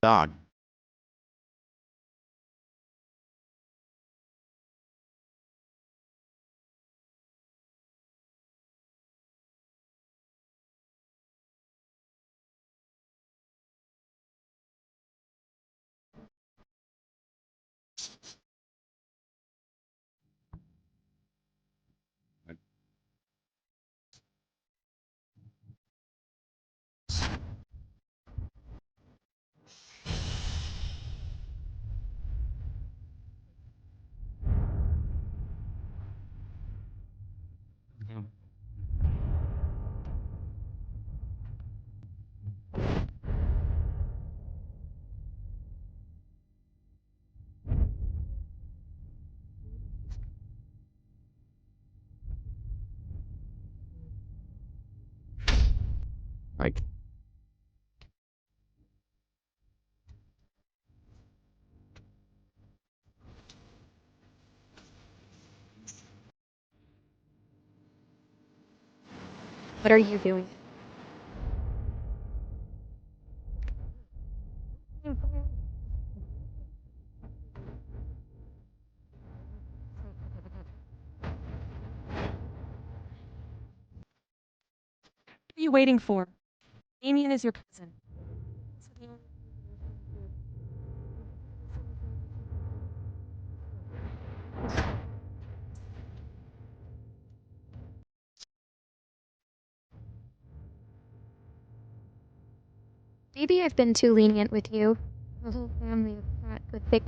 dog. Like, What are you doing? What are you waiting for? Damien is your cousin. Maybe I've been too lenient with you. The whole family is not good thick.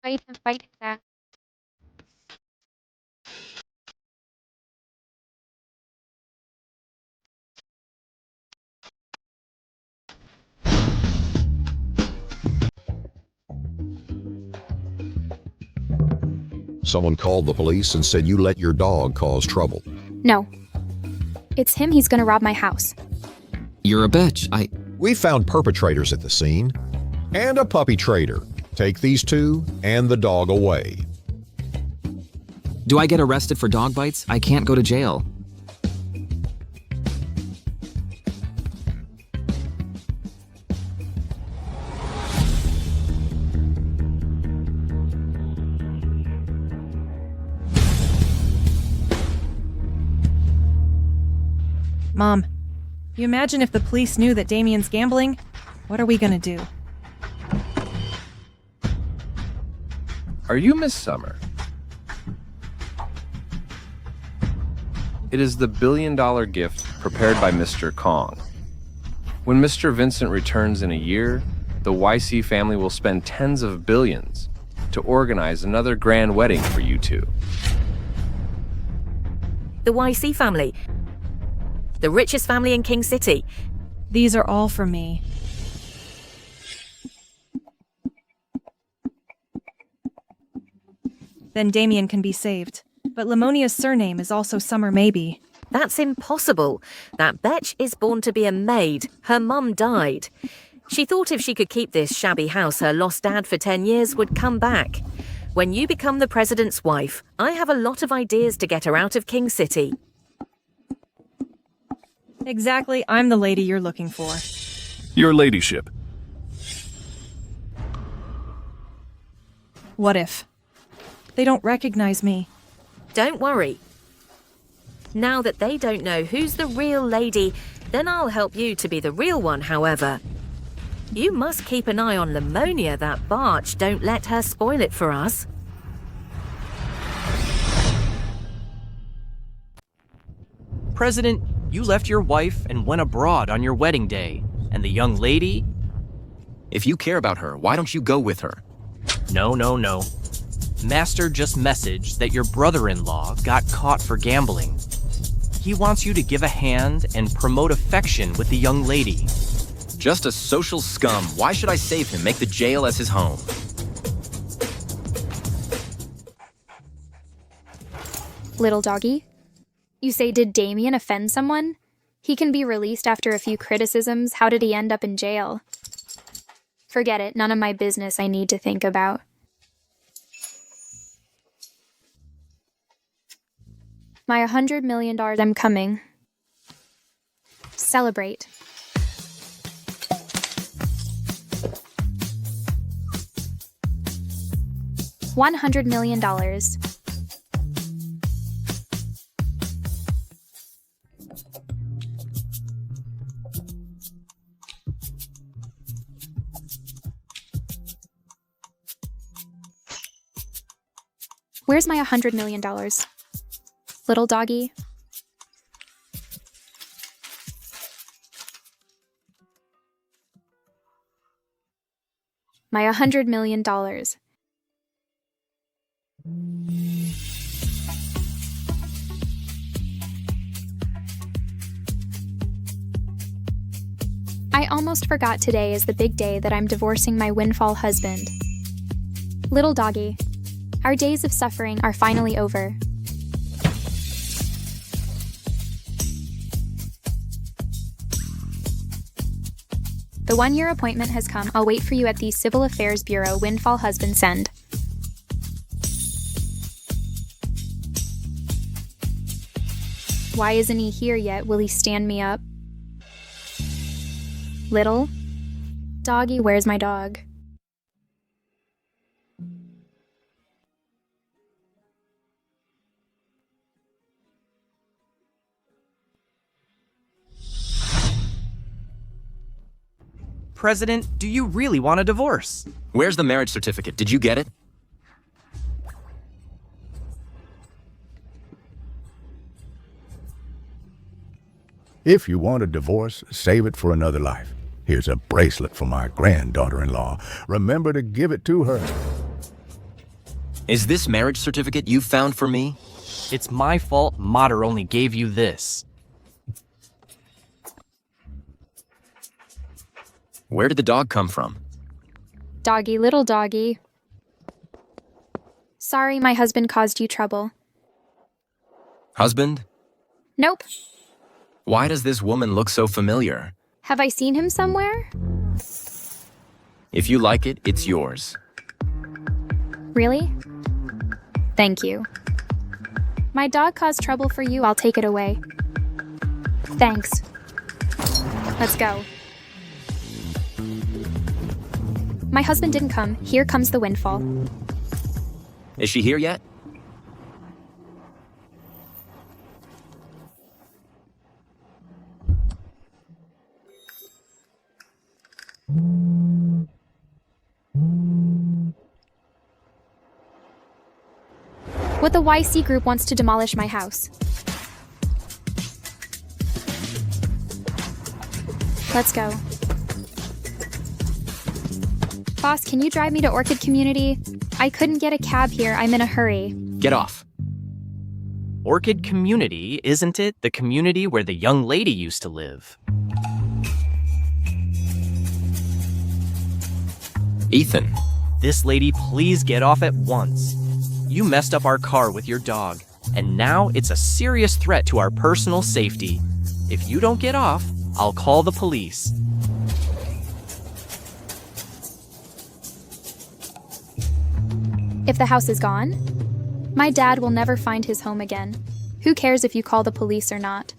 Fight and fight that. Someone called the police and said you let your dog cause trouble. No. It's him. He's gonna rob my house. You're a bitch. We found perpetrators at the scene and a puppy trader. Take these two and the dog away. Do I get arrested for dog bites? I can't go to jail. Mom, you imagine if the police knew that Damien's gambling? What are we gonna do? Are you Miss Summer? It is the billion-dollar gift prepared by Mr. Kong. When Mr. Vincent returns in a year, the YC family will spend tens of billions to organize another grand wedding for you two. The YC family. The richest family in King City. These are all for me. Then Damien can be saved. But Lemonia's surname is also Summer Maybe. That's impossible. That bitch is born to be a maid. Her mum died. She thought if she could keep this shabby house her lost dad for 10 years would come back. When you become the president's wife, I have a lot of ideas to get her out of King City. Exactly, I'm the lady you're looking for. Your ladyship. What if? They don't recognize me. Don't worry. Now that they don't know who's the real lady, then I'll help you to be the real one, however. You must keep an eye on Lemonia, that barge. Don't let her spoil it for us. President, you left your wife and went abroad on your wedding day. And the young lady? If you care about her, why don't you go with her? No. Master just messaged that your brother-in-law got caught for gambling. He wants you to give a hand and promote affection with the young lady. Just a social scum. Why should I save him? Make the jail as his home. Little doggy? You say, did Damien offend someone? He can be released after a few criticisms. How did he end up in jail? Forget it. None of my business I need to think about. My $100 million, I'm coming. Celebrate. $100 million. Where's my $100 million? Little doggy? My $100 million. I almost forgot today is the big day that I'm divorcing my windfall husband. Little doggy, our days of suffering are finally over. The 1-year appointment has come. I'll wait for you at the Civil Affairs Bureau. Windfall husband send. Why isn't he here yet? Will he stand me up? Little doggy, where's my dog? President, do you really want a divorce? Where's the marriage certificate? Did you get it? If you want a divorce, save it for another life. Here's a bracelet for my granddaughter-in-law. Remember to give it to her. Is this marriage certificate you found for me? It's my fault Mater only gave you this. Where did the dog come from? Doggy, little doggy. Sorry my husband caused you trouble. Husband? Nope. Why does this woman look so familiar? Have I seen him somewhere? If you like it, it's yours. Really? Thank you. My dog caused trouble for you, I'll take it away. Thanks. Let's go. My husband didn't come. Here comes the windfall. Is she here yet? What the YC group wants to demolish my house. Let's go. Boss, can you drive me to Orchid Community? I couldn't get a cab here. I'm in a hurry. Get off. Orchid Community, isn't it? The community where the young lady used to live. Ethan. This lady, please get off at once. You messed up our car with your dog, and now it's a serious threat to our personal safety. If you don't get off, I'll call the police. If the house is gone, my dad will never find his home again. Who cares if you call the police or not?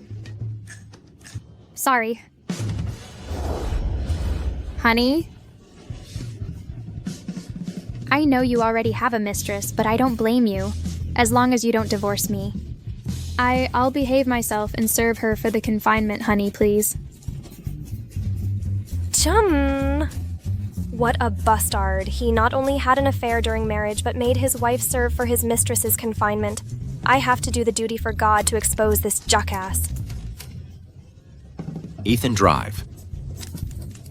Sorry. Honey? I know you already have a mistress, but I don't blame you, as long as you don't divorce me. I'll behave myself and serve her for the confinement, honey, please. Chum! What a bastard. He not only had an affair during marriage, but made his wife serve for his mistress's confinement. I have to do the duty for God to expose this jackass. Ethan, drive.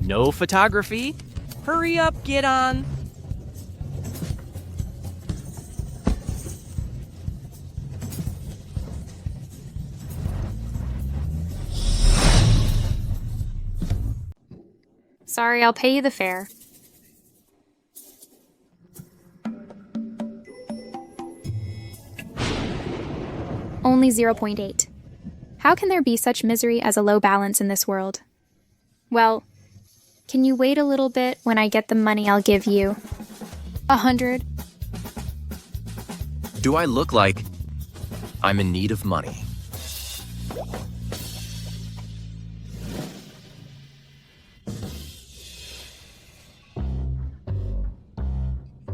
No photography. Hurry up, get on. Sorry, I'll pay you the fare. Only 0.8. How can there be such misery as a low balance in this world? Well, can you wait a little bit? When I get the money, I'll give you 100. Do I look like I'm in need of money.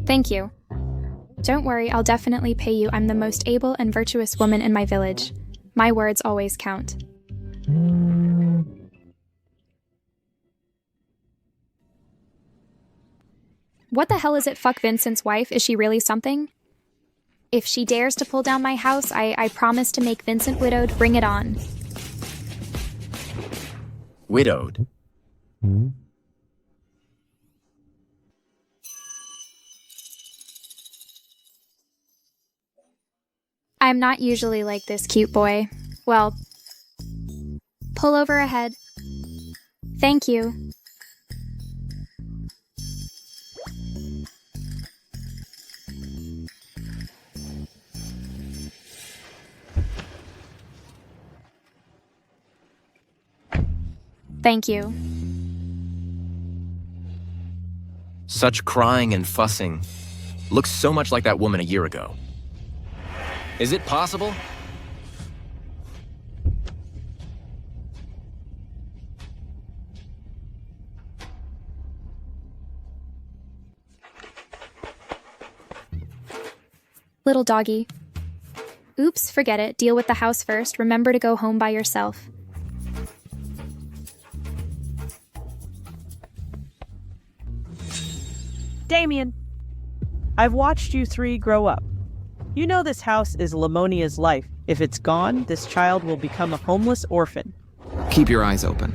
Thank you. Don't worry, I'll definitely pay you. I'm the most able and virtuous woman in my village. My words always count. What the hell is it? Fuck Vincent's wife? Is she really something? If she dares to pull down my house, I promise to make Vincent widowed. Bring it on. Widowed? I'm not usually like this, cute boy. Well, pull over ahead. Thank you. Thank you. Such crying and fussing. Looks so much like that woman a year ago. Is it possible? Little doggy. Oops, forget it. Deal with the house first. Remember to go home by yourself. Damien, I've watched you three grow up. You know this house is Lemonia's life. If it's gone, this child will become a homeless orphan. Keep your eyes open.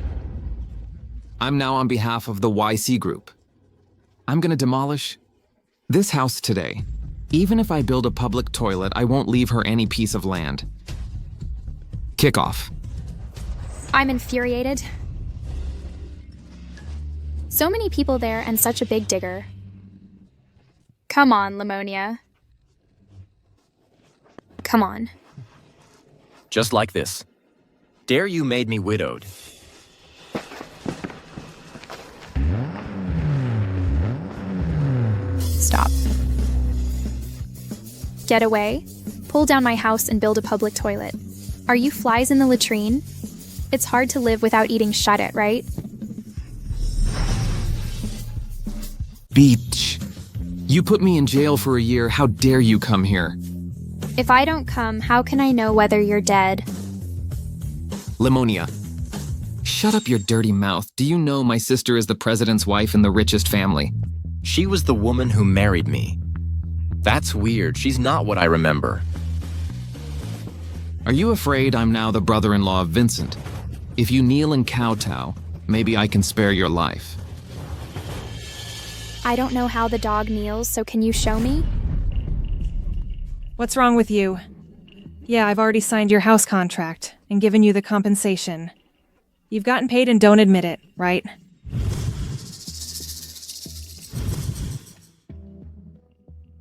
I'm now on behalf of the YC group. I'm gonna demolish this house today. Even if I build a public toilet, I won't leave her any piece of land. Kick off. I'm infuriated. So many people there and such a big digger. Come on, Lemonia. Come on. Just like this. Dare you made me widowed. Stop. Get away. Pull down my house and build a public toilet. Are you flies in the latrine? It's hard to live without eating shut it, right? Beach. You put me in jail for a year. How dare you come here? If I don't come, how can I know whether you're dead? Lemonia. Shut up your dirty mouth. Do you know my sister is the president's wife in the richest family? She was the woman who married me. That's weird. She's not what I remember. Are you afraid I'm now the brother-in-law of Vincent? If you kneel and kowtow, maybe I can spare your life. I don't know how the dog kneels, so can you show me? What's wrong with you? Yeah, I've already signed your house contract and given you the compensation. You've gotten paid and don't admit it, right?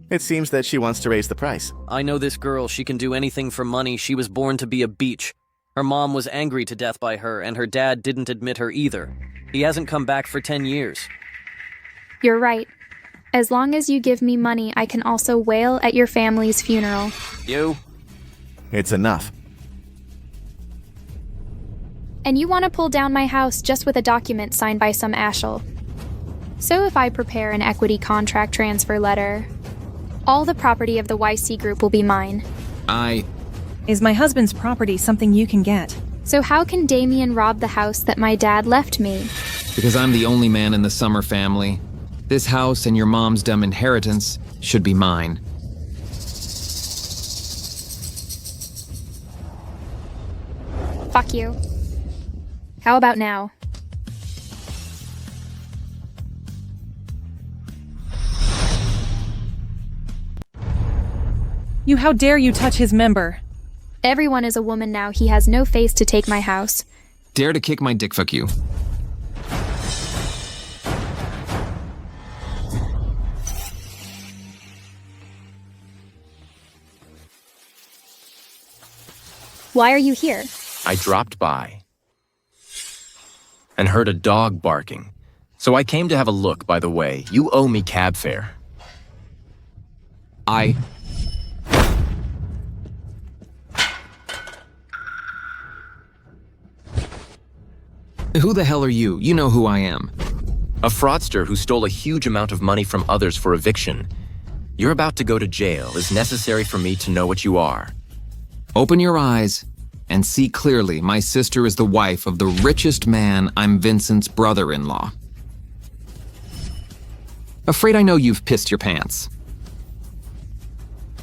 It seems that she wants to raise the price. I know this girl. She can do anything for money. She was born to be a beach. Her mom was angry to death by her, and her dad didn't admit her either. He hasn't come back for 10 years. You're right. As long as you give me money, I can also wail at your family's funeral. You? It's enough. And you want to pull down my house just with a document signed by some ashel. So if I prepare an equity contract transfer letter, all the property of the YC group will be mine. Is my husband's property something you can get? So how can Damien rob the house that my dad left me? Because I'm the only man in the Summer family. This house and your mom's dumb inheritance should be mine. Fuck you. How about now? How dare you touch his member? Everyone is a woman now. He has no face to take my house. Dare to kick my dick, fuck you. Why are you here? I dropped by and heard a dog barking. So I came to have a look, by the way. You owe me cab fare. Who the hell are you? You know who I am. A fraudster who stole a huge amount of money from others for eviction. You're about to go to jail. It's necessary for me to know what you are. Open your eyes and see clearly my sister is the wife of the richest man. I'm Vincent's brother-in-law. Afraid I know you've pissed your pants.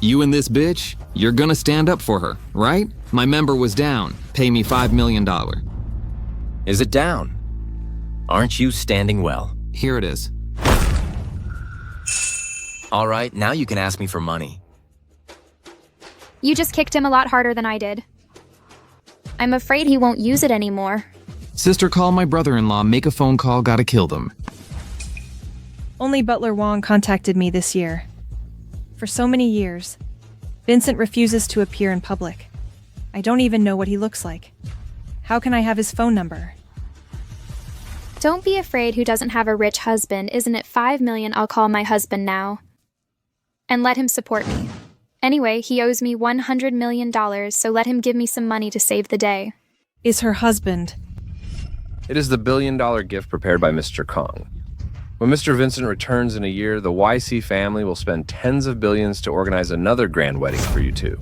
You and this bitch, you're gonna stand up for her, right? My member was down. Pay me $5 million. Is it down? Aren't you standing well? Here it is. All right, now you can ask me for money. You just kicked him a lot harder than I did. I'm afraid he won't use it anymore. Sister, call my brother-in-law, make a phone call, gotta kill them. Only Butler Wong contacted me this year. For so many years, Vincent refuses to appear in public. I don't even know what he looks like. How can I have his phone number? Don't be afraid who doesn't have a rich husband. Isn't it $5 million? I'll call my husband now. And let him support me. Anyway, he owes me $100 million, so let him give me some money to save the day. Is her husband? It is the billion-dollar gift prepared by Mr. Kong. When Mr. Vincent returns in a year, the YC family will spend tens of billions to organize another grand wedding for you two.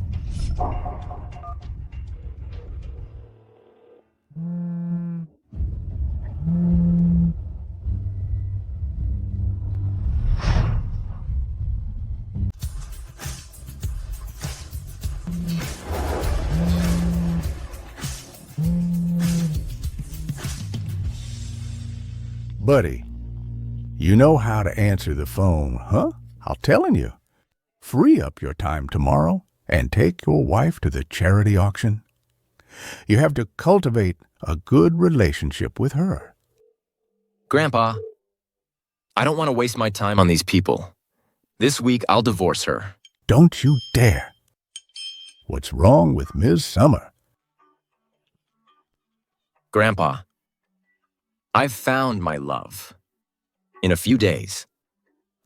Buddy, you know how to answer the phone, huh? I'm telling you. Free up your time tomorrow and take your wife to the charity auction. You have to cultivate a good relationship with her. Grandpa, I don't want to waste my time on these people. This week, I'll divorce her. Don't you dare. What's wrong with Ms. Summer? Grandpa, I've found my love. In a few days,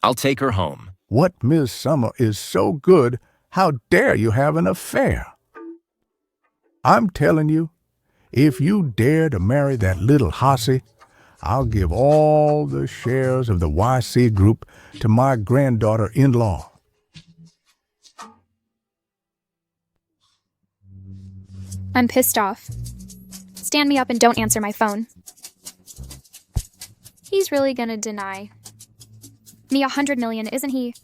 I'll take her home. What Ms. Summer is so good, how dare you have an affair? I'm telling you, if you dare to marry that little hussy, I'll give all the shares of the YC group to my granddaughter-in-law. I'm pissed off. Stand me up and don't answer my phone. He's really gonna deny me $100 million, isn't he?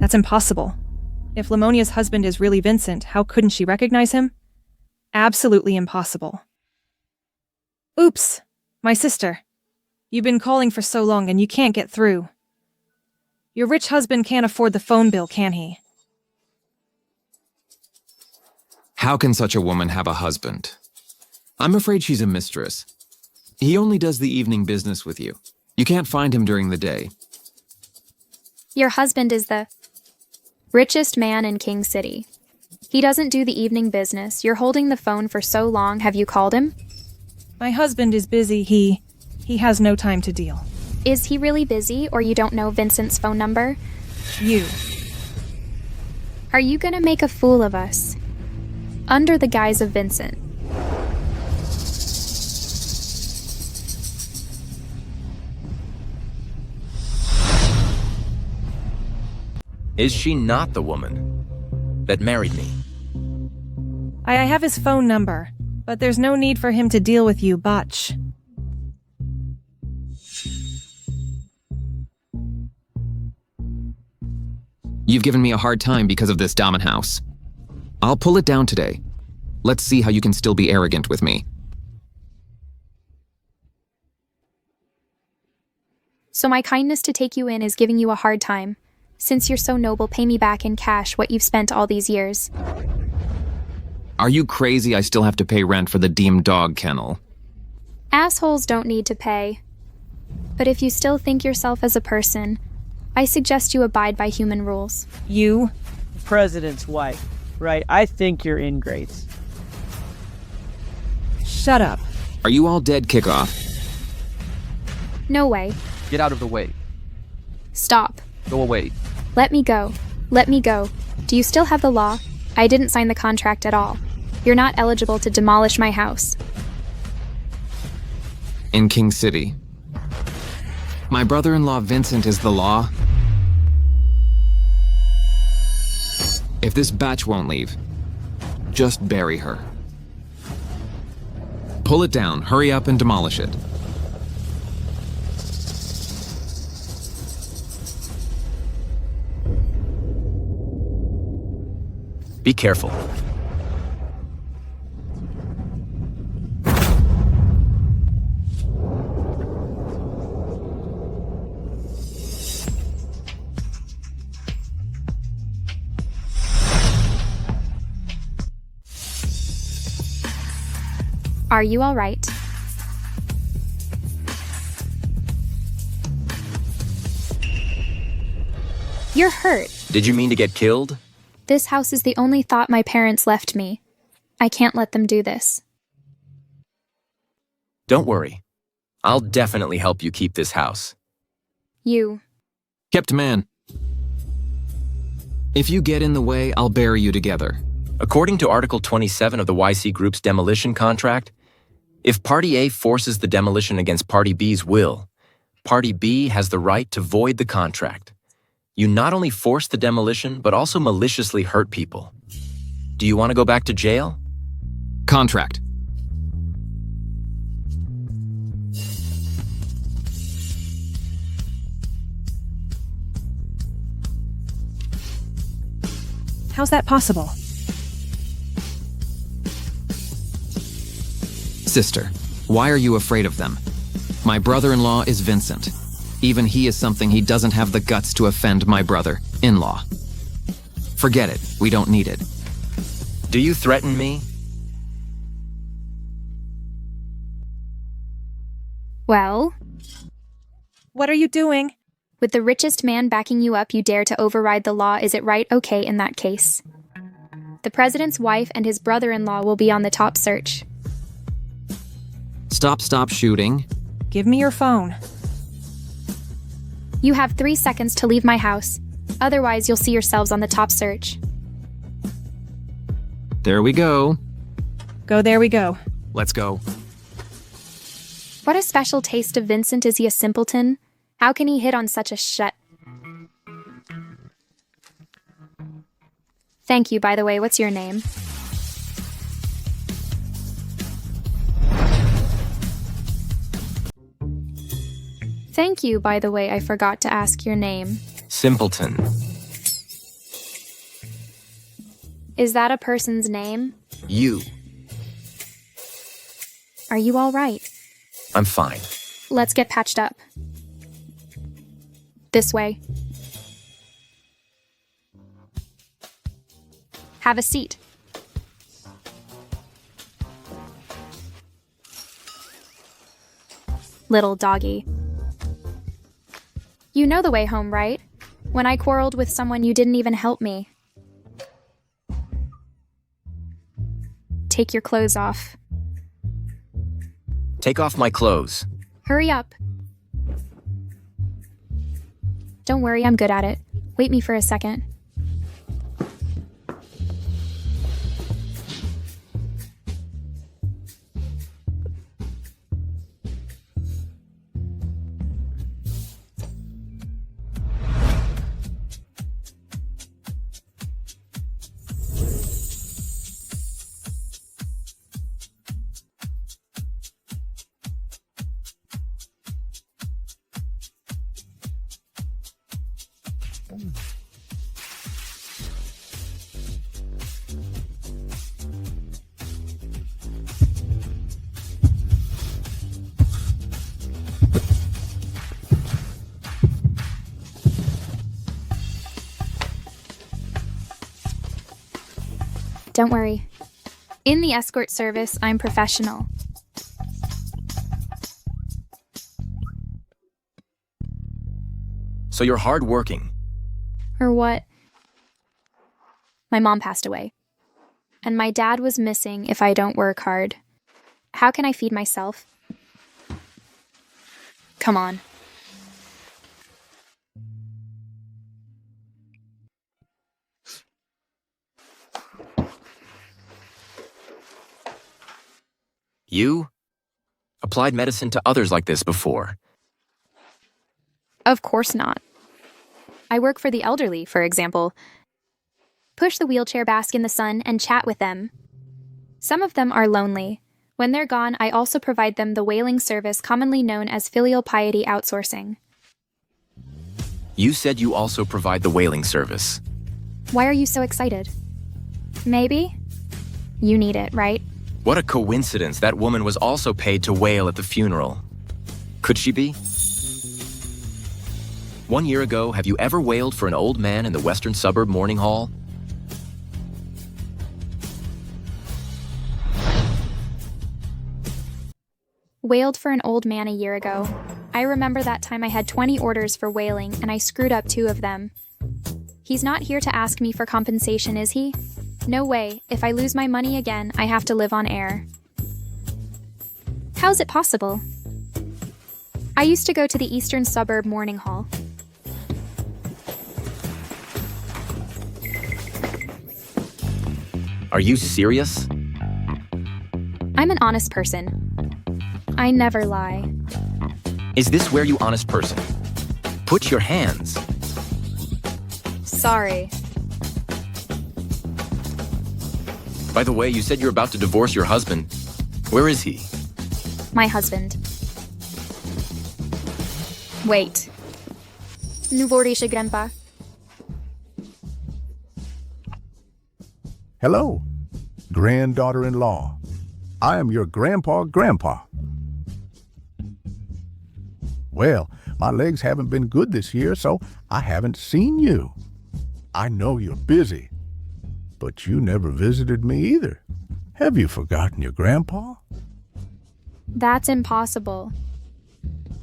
That's impossible. If Lemonia's husband is really Vincent, how couldn't she recognize him? Absolutely impossible. Oops, my sister. You've been calling for so long and you can't get through. Your rich husband can't afford the phone bill, can he? How can such a woman have a husband? I'm afraid she's a mistress. He only does the evening business with you. You can't find him during the day. Your husband is the richest man in King City. He doesn't do the evening business. You're holding the phone for so long. Have you called him? My husband is busy. He has no time to deal. Is he really busy, or you don't know Vincent's phone number? You. Are you gonna make a fool of us? Under the guise of Vincent. Is she not the woman that married me? I have his phone number, but there's no need for him to deal with you, Botch. You've given me a hard time because of this Damen house. I'll pull it down today. Let's see how you can still be arrogant with me. So my kindness to take you in is giving you a hard time. Since you're so noble, pay me back in cash what you've spent all these years. Are you crazy? I still have to pay rent for the deemed dog kennel. Assholes don't need to pay. But if you still think yourself as a person, I suggest you abide by human rules. You? President's wife, right? I think you're ingrates. Shut up. Are you all dead, Kickoff? No way. Get out of the way. Stop. Go away. Let me go. Let me go. Do you still have the law? I didn't sign the contract at all. You're not eligible to demolish my house. In King City. My brother-in-law Vincent is the law. If this batch won't leave, just bury her. Pull it down, hurry up and demolish it. Be careful. Are you all right? You're hurt. Did you mean to get killed? This house is the only thought my parents left me. I can't let them do this. Don't worry. I'll definitely help you keep this house. You. Kept man. If you get in the way, I'll bury you together. According to Article 27 of the YC Group's demolition contract, if Party A forces the demolition against Party B's will, Party B has the right to void the contract. You not only force the demolition, but also maliciously hurt people. Do you want to go back to jail? Contract. How's that possible? Sister, why are you afraid of them? My brother-in-law is Vincent. Even he is something he doesn't have the guts to offend my brother-in-law. Forget it, we don't need it. Do you threaten me? Well? What are you doing? With the richest man backing you up, you dare to override the law. Is it right? Okay, in that case. The president's wife and his brother-in-law will be on the top search. Stop shooting. Give me your phone. You have 3 seconds to leave my house. Otherwise, you'll see yourselves on the top search. There we go. There we go. Let's go. What a special taste of Vincent. Is he a simpleton? How can he hit on such a Thank you, by the way. What's your name? Thank you, by the way. I forgot to ask your name. Simpleton. Is that a person's name? You. Are you all right? I'm fine. Let's get patched up. This way. Have a seat. Little doggy. You know the way home, right? When I quarreled with someone, you didn't even help me. Take your clothes off. Take off my clothes. Hurry up. Don't worry, I'm good at it. Wait me for a second. Don't worry. In the escort service, I'm professional. So you're hardworking. Or what? My mom passed away. And my dad was missing if I don't work hard. How can I feed myself? Come on. You? Applied medicine to others like this before. Of course not. I work for the elderly, for example. Push the wheelchair bask in the sun and chat with them. Some of them are lonely. When they're gone, I also provide them the wailing service commonly known as filial piety outsourcing. You said you also provide the wailing service. Why are you so excited? Maybe? You need it, right? What a coincidence that woman was also paid to wail at the funeral. Could she be? 1 year ago, have you ever wailed for an old man in the western suburb mourning hall? Wailed for an old man a year ago. I remember that time I had 20 orders for wailing and I screwed up 2 of them. He's not here to ask me for compensation, is he? No way. If I lose my money again, I have to live on air. How's it possible? I used to go to the eastern suburb mourning hall. Are you serious? I'm an honest person. I never lie. Is this where you honest person? Put your hands. Sorry. By the way, you said you're about to divorce your husband. Where is he? My husband. Wait. Nuvorisha Grandpa. Hello, granddaughter-in-law. I am your grandpa. Well, my legs haven't been good this year, so I haven't seen you. I know you're busy, but you never visited me either. Have you forgotten your grandpa? That's impossible.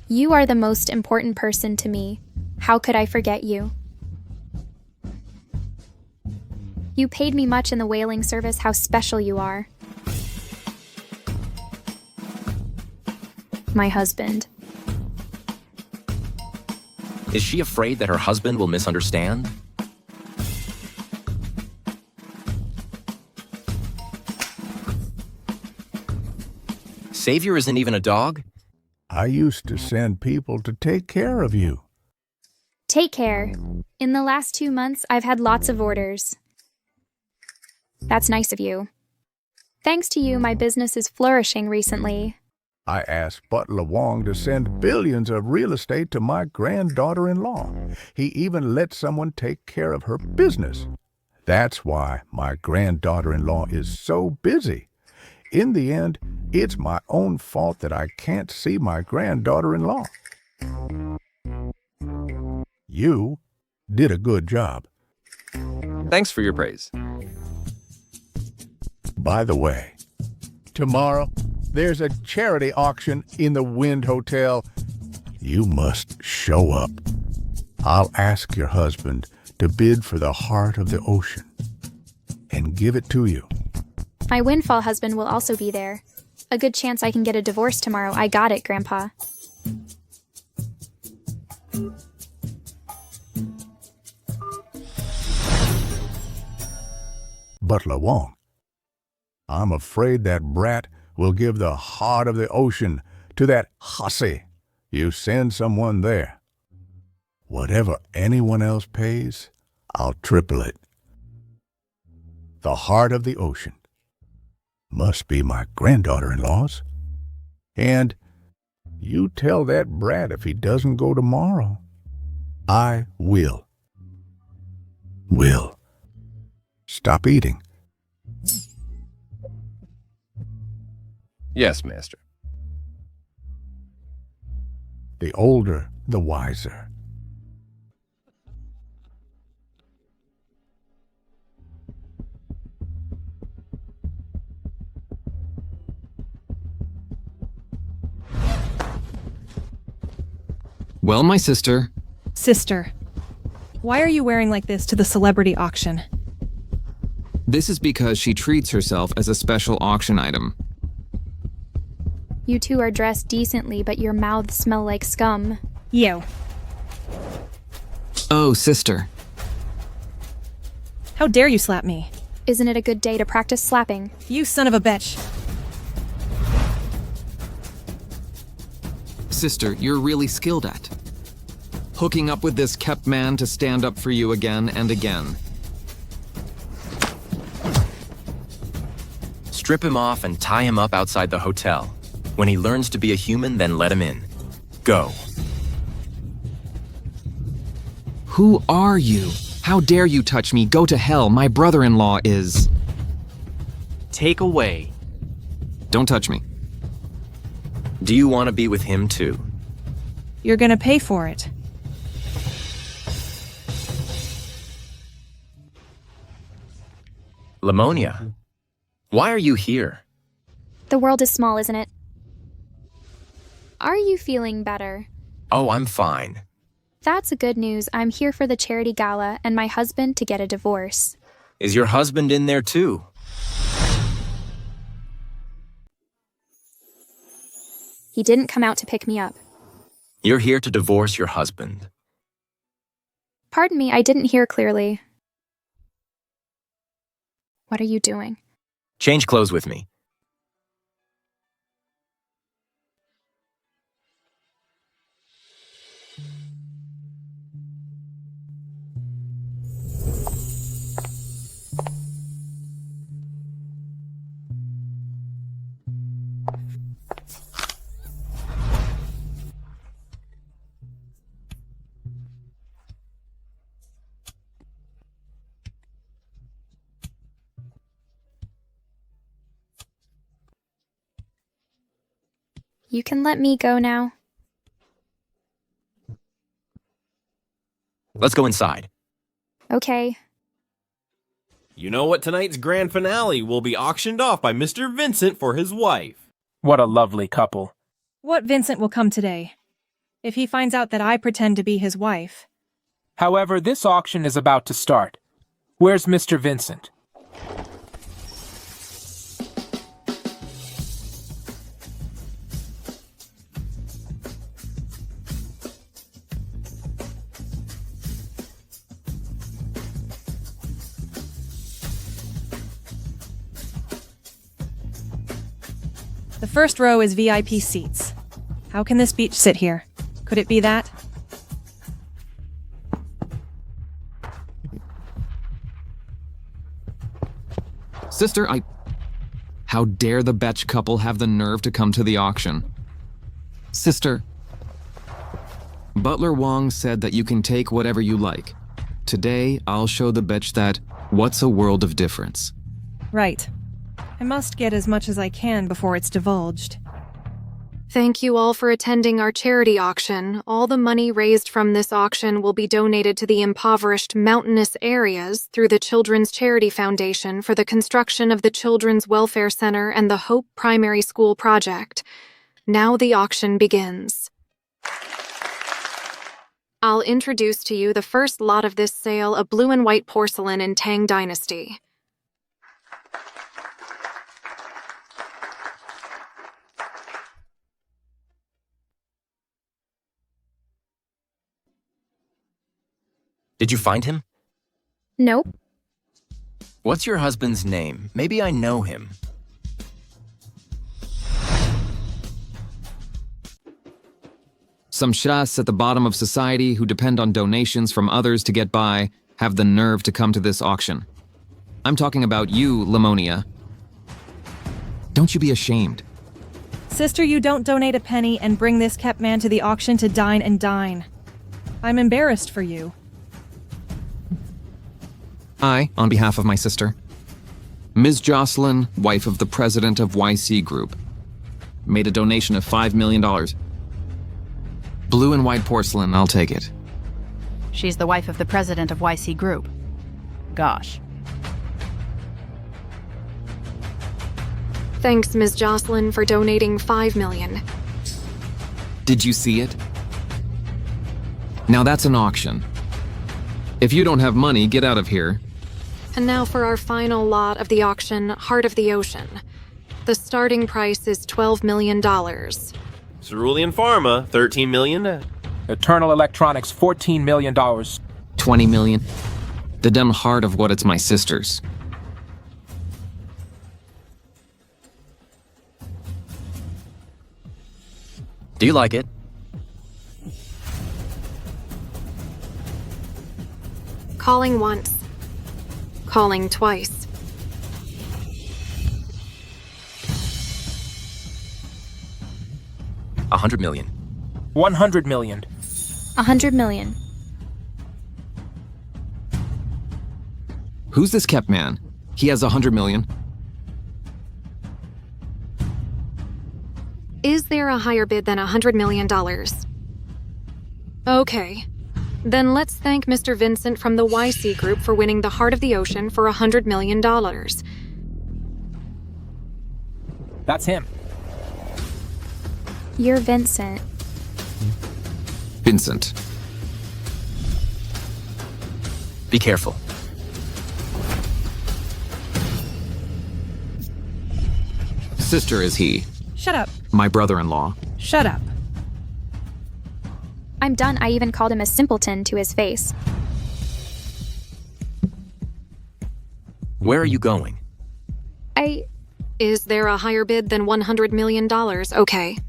You are the most important person to me. How could I forget you? You paid me much in the wailing service how special you are. My husband. Is she afraid that her husband will misunderstand? Savior isn't even a dog? I used to send people to take care of you. Take care. In the last 2 months, I've had lots of orders. That's nice of you. Thanks to you, my business is flourishing recently. I asked Butler Wong to send billions of real estate to my granddaughter-in-law. He even let someone take care of her business. That's why my granddaughter-in-law is so busy. In the end, it's my own fault that I can't see my granddaughter-in-law. You did a good job. Thanks for your praise. By the way, tomorrow there's a charity auction in the Wind Hotel. You must show up. I'll ask your husband to bid for the heart of the ocean and give it to you. My windfall husband will also be there. A good chance I can get a divorce tomorrow. I got it, Grandpa. Butler Wong, I'm afraid that brat will give the heart of the ocean to that hussy. You send someone there. Whatever anyone else pays, I'll triple it. The heart of the ocean must be my granddaughter-in-law's. And you tell that brat if he doesn't go tomorrow, I will. Stop eating. Yes, master. The older, the wiser. Well, my sister. Sister, why are you wearing like this to the celebrity auction? This is because she treats herself as a special auction item. You two are dressed decently, but your mouths smell like scum. You. Oh, sister. How dare you slap me? Isn't it a good day to practice slapping? You son of a bitch. Sister, you're really skilled at. Hooking up with this kept man to stand up for you again and again. Strip him off and tie him up outside the hotel. When he learns to be a human, then let him in. Go. Who are you? How dare you touch me? Go to hell. My brother-in-law is... Take away. Don't touch me. Do you want to be with him too? You're gonna pay for it. Lemonia, why are you here? The world is small, isn't it? Are you feeling better? Oh, I'm fine. That's good news. I'm here for the charity gala and my husband to get a divorce. Is your husband in there too? He didn't come out to pick me up. You're here to divorce your husband. Pardon me, I didn't hear clearly. What are you doing? Change clothes with me. You can let me go now. Let's go inside. Okay. You know what? Tonight's grand finale will be auctioned off by Mr. Vincent for his wife. What a lovely couple. What Vincent will come today? If he finds out that I pretend to be his wife. However, this auction is about to start. Where's Mr. Vincent? The first row is VIP seats. How can this beach sit here? Could it be that? Sister, How dare the Betch couple have the nerve to come to the auction? Sister, Butler Wong said that you can take whatever you like. Today, I'll show the Betch that what's a world of difference. Right. I must get as much as I can before it's divulged. Thank you all for attending our charity auction. All the money raised from this auction will be donated to the impoverished mountainous areas through the Children's Charity Foundation for the construction of the Children's Welfare Center and the Hope Primary School project. Now the auction begins. I'll introduce to you the first lot of this sale, a blue and white porcelain in Tang Dynasty. Did you find him? Nope. What's your husband's name? Maybe I know him. Some shas at the bottom of society who depend on donations from others to get by have the nerve to come to this auction. I'm talking about you, Lemonia. Don't you be ashamed. Sister, you don't donate a penny and bring this kept man to the auction to dine and dine. I'm embarrassed for you. I, on behalf of my sister, Ms. Jocelyn, wife of the president of YC Group, made a donation of $5 million. Blue and white porcelain, I'll take it. She's the wife of the president of YC Group. Gosh. Thanks, Ms. Jocelyn, for donating $5 million. Did you see it? Now that's an auction. If you don't have money, get out of here. And now for our final lot of the auction, Heart of the Ocean. The starting price is $12 million. Cerulean Pharma, $13 million. Eternal Electronics, $14 million. $20 million. The dumb heart of what it's my sister's. Do you like it? Calling once. Calling twice. $100 million. 100 million. 100 million. Who's this kept man? He has 100 million. Is there a higher bid than $100 million? Okay. Then let's thank Mr. Vincent from the YC Group for winning the Heart of the Ocean for $100 million. That's him. You're Vincent. Vincent. Be careful. Sister is he. Shut up. My brother-in-law. Shut up. I'm done. I even called him a simpleton to his face. Where are you going? Is there a higher bid than $100 million? Okay.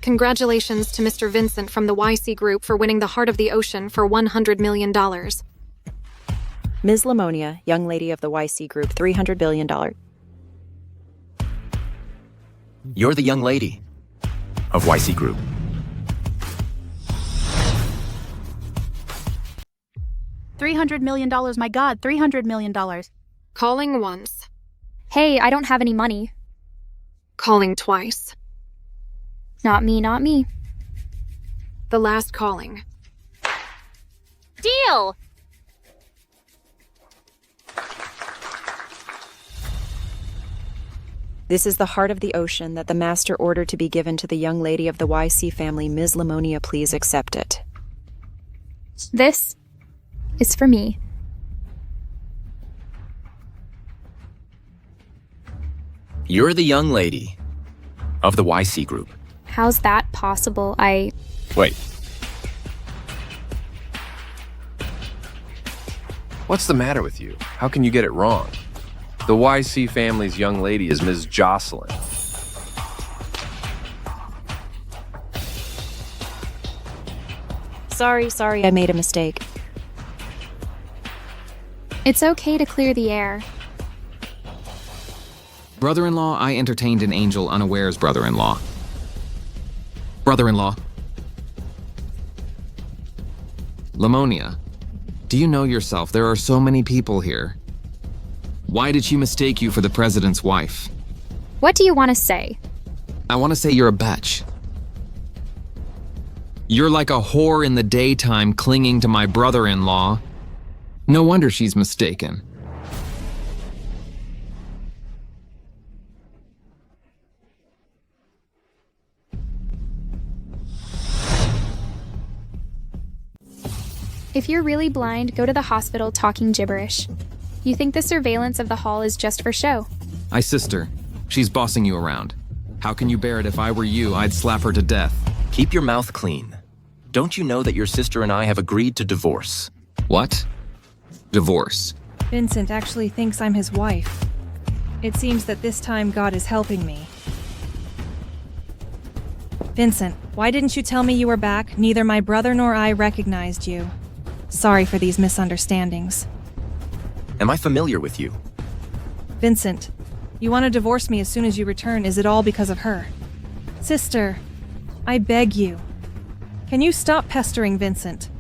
Congratulations to Mr. Vincent from the YC Group for winning the Heart of the Ocean for $100 million. Ms. Lemonia, young lady of the YC Group, $300 billion. You're the young lady of YC Group. $300 million, my God, $300 million. Calling once. Hey, I don't have any money. Calling twice. Not me, not me. The last calling. Deal! This is the Heart of the Ocean that the Master ordered to be given to the young lady of the YC family. Ms. Lemonia, please accept it. This is for me. You're the young lady of the YC Group. How's that possible? Wait. What's the matter with you? How can you get it wrong? The YC family's young lady is Ms. Jocelyn. Sorry, I made a mistake. It's okay to clear the air. Brother-in-law, I entertained an angel unawares brother-in-law. Brother-in-law. Lemonia, do you know yourself? There are so many people here. Why did she mistake you for the president's wife? What do you want to say? I want to say you're a bitch. You're like a whore in the daytime clinging to my brother-in-law. No wonder she's mistaken. If you're really blind, go to the hospital talking gibberish. You think the surveillance of the hall is just for show. Sister, she's bossing you around. How can you bear it? If I were you, I'd slap her to death. Keep your mouth clean. Don't you know that your sister and I have agreed to divorce? What? Divorce. Vincent actually thinks I'm his wife. It seems that this time God is helping me. Vincent, why didn't you tell me you were back? Neither my brother nor I recognized you. Sorry for these misunderstandings. Am I familiar with you? Vincent, you want to divorce me as soon as you return. Is it all because of her? Sister, I beg you. Can you stop pestering Vincent?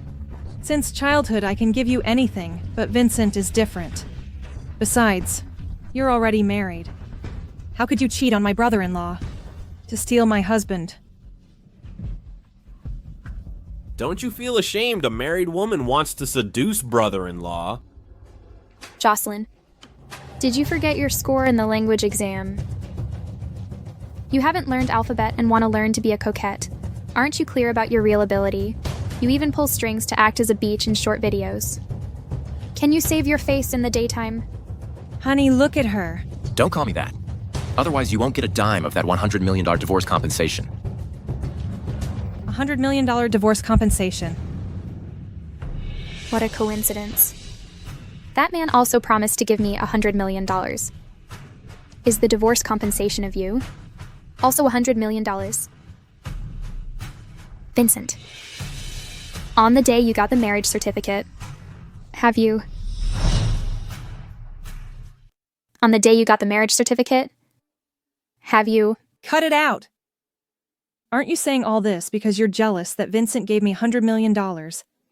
Since childhood, I can give you anything, but Vincent is different. Besides, you're already married. How could you cheat on my brother-in-law? To steal my husband? Don't you feel ashamed a married woman wants to seduce brother-in-law? Jocelyn, did you forget your score in the language exam? You haven't learned alphabet and want to learn to be a coquette. Aren't you clear about your real ability? You even pull strings to act as a beach in short videos. Can you save your face in the daytime? Honey, look at her. Don't call me that. Otherwise, you won't get a dime of that $100 million divorce compensation. $100 million divorce compensation. What a coincidence. That man also promised to give me $100 million. Is the divorce compensation of you? Also $100 million. Vincent, on the day you got the marriage certificate, have you On the day you got the marriage certificate? Have you? Cut it out! Aren't you saying all this because you're jealous that Vincent gave me $100 million?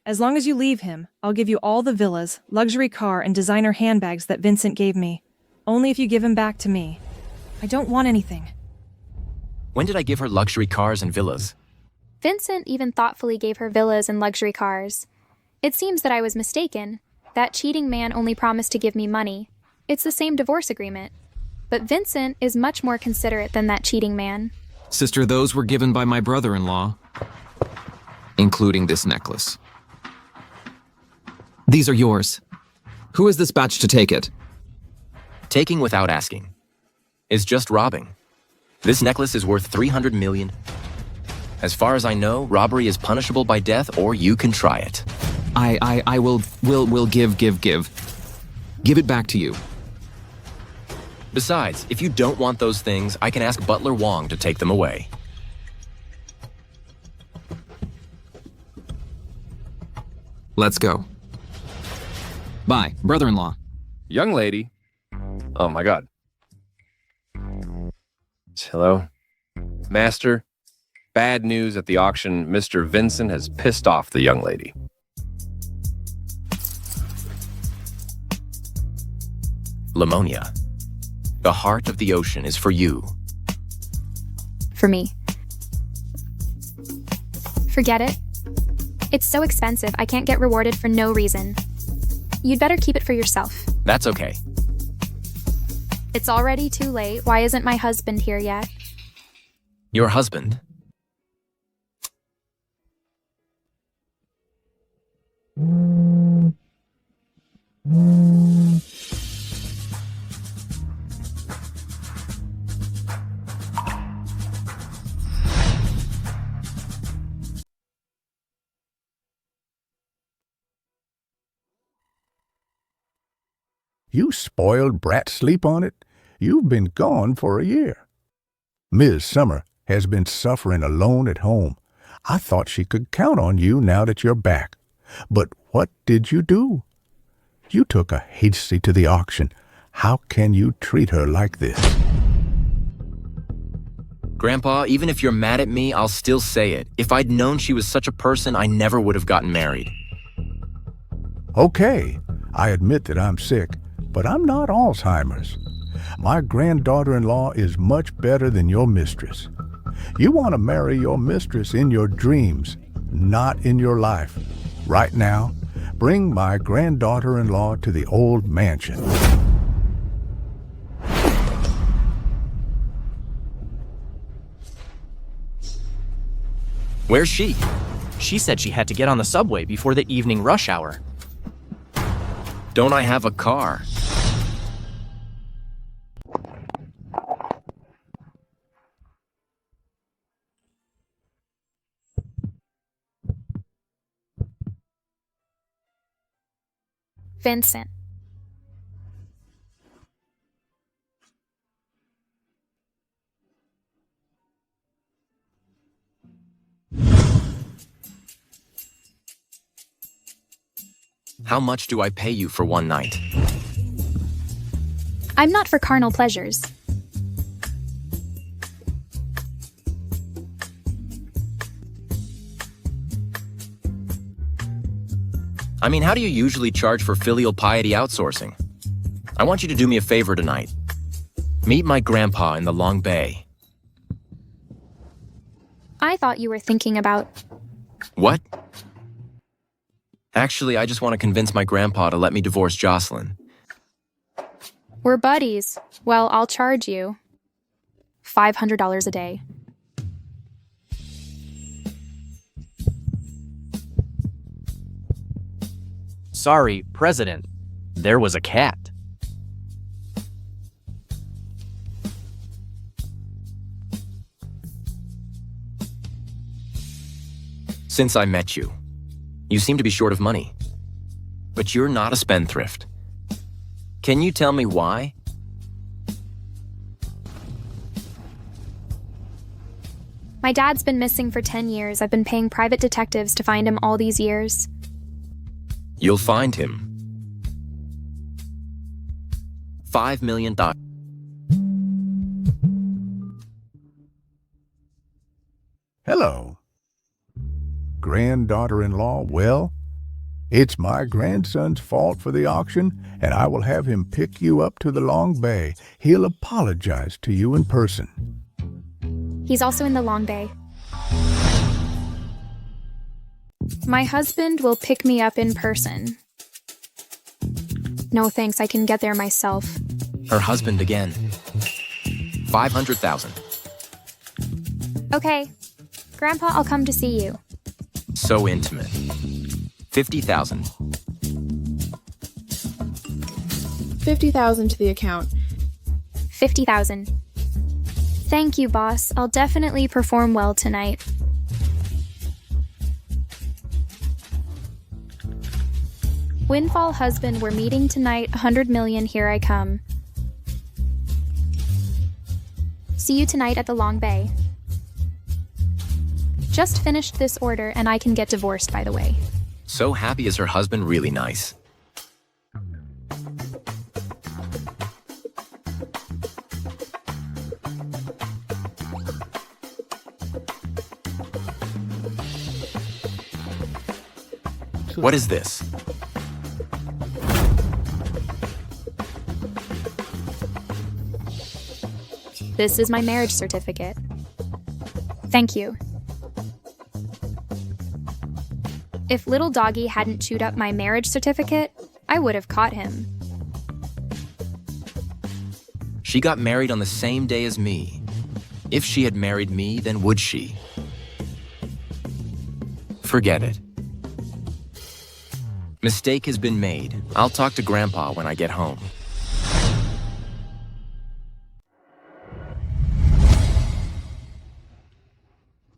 As long as you leave him, I'll give you all the villas, luxury car, and designer handbags that Vincent gave me. Only if you give him back to me. I don't want anything. When did I give her luxury cars and villas? Vincent even thoughtfully gave her villas and luxury cars. It seems that I was mistaken. That cheating man only promised to give me money. It's the same divorce agreement. But Vincent is much more considerate than that cheating man. Sister, those were given by my brother-in-law, including this necklace. These are yours. Who is dispatched to take it? Taking without asking. Is just robbing. This necklace is worth $300 million. As far as I know, robbery is punishable by death, or you can try it. I will give. Give it back to you. Besides, if you don't want those things, I can ask Butler Wong to take them away. Let's go. Bye, brother-in-law. Young lady. Oh my god. Hello? Master, bad news at the auction. Mr. Vincent has pissed off the young lady. Lemonia, the heart of the ocean is for you. For me. Forget it. It's so expensive, I can't get rewarded for no reason. You'd better keep it for yourself. That's okay. It's already too late. Why isn't my husband here yet? Your husband? You spoiled brat, sleep on it. You've been gone for a year. Ms. Summer has been suffering alone at home. I thought she could count on you now that you're back. But what did you do? You took a hasty to the auction. How can you treat her like this? Grandpa, even if you're mad at me, I'll still say it. If I'd known she was such a person, I never would have gotten married. Okay, I admit that I'm sick, but I'm not Alzheimer's. My granddaughter-in-law is much better than your mistress. You want to marry your mistress in your dreams, not in your life. Right now, bring my granddaughter-in-law to the old mansion. Where's she? She said she had to get on the subway before the evening rush hour. Don't I have a car? Vincent. How much do I pay you for one night? I'm not for carnal pleasures. I mean, how do you usually charge for filial piety outsourcing? I want you to do me a favor tonight. Meet my grandpa in the Long Bay. I thought you were thinking about... What? Actually, I just want to convince my grandpa to let me divorce Jocelyn. We're buddies. Well, I'll charge you $500 a day. Sorry, President. There was a cat. Since I met you, you seem to be short of money. But you're not a spendthrift. Can you tell me why? My dad's been missing for 10 years. I've been paying private detectives to find him all these years. You'll find him. $5 million. Hello. Granddaughter-in-law, well, it's my grandson's fault for the auction, and I will have him pick you up to the Long Bay. He'll apologize to you in person. He's also in the Long Bay. My husband will pick me up in person. No thanks, I can get there myself. Her husband again. 500,000. Okay. Grandpa, I'll come to see you. So intimate. 50,000. 50,000 to the account. 50,000. Thank you, boss. I'll definitely perform well tonight. Windfall husband, we're meeting tonight. 100 million, here I come. See you tonight at the Long Bay. Just finished this order and I can get divorced, by the way. So happy is her husband really nice? What is this? This is my marriage certificate. Thank you. If little doggy hadn't chewed up my marriage certificate, I would have caught him. She got married on the same day as me. If she had married me, then would she? Forget it. Mistake has been made. I'll talk to Grandpa when I get home.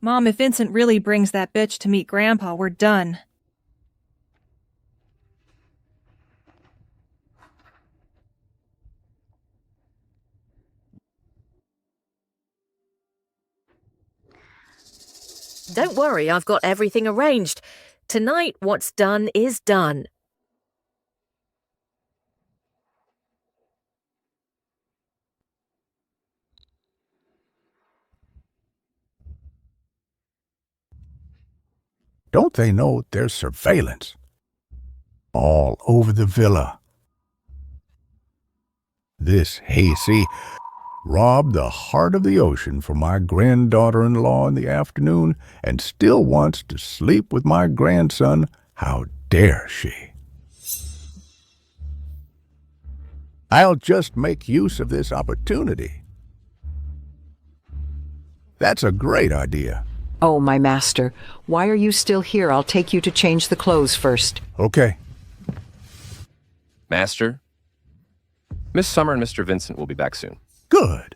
Mom, if Vincent really brings that bitch to meet Grandpa, we're done. Don't worry, I've got everything arranged. Tonight, what's done is done. Don't they know there's surveillance all over the villa? This Hasty robbed the heart of the ocean for my granddaughter-in-law in the afternoon and still wants to sleep with my grandson. How dare she? I'll just make use of this opportunity. That's a great idea. Oh, my master, why are you still here? I'll take you to change the clothes first. Okay. Master, Miss Summer and Mr. Vincent will be back soon. Good.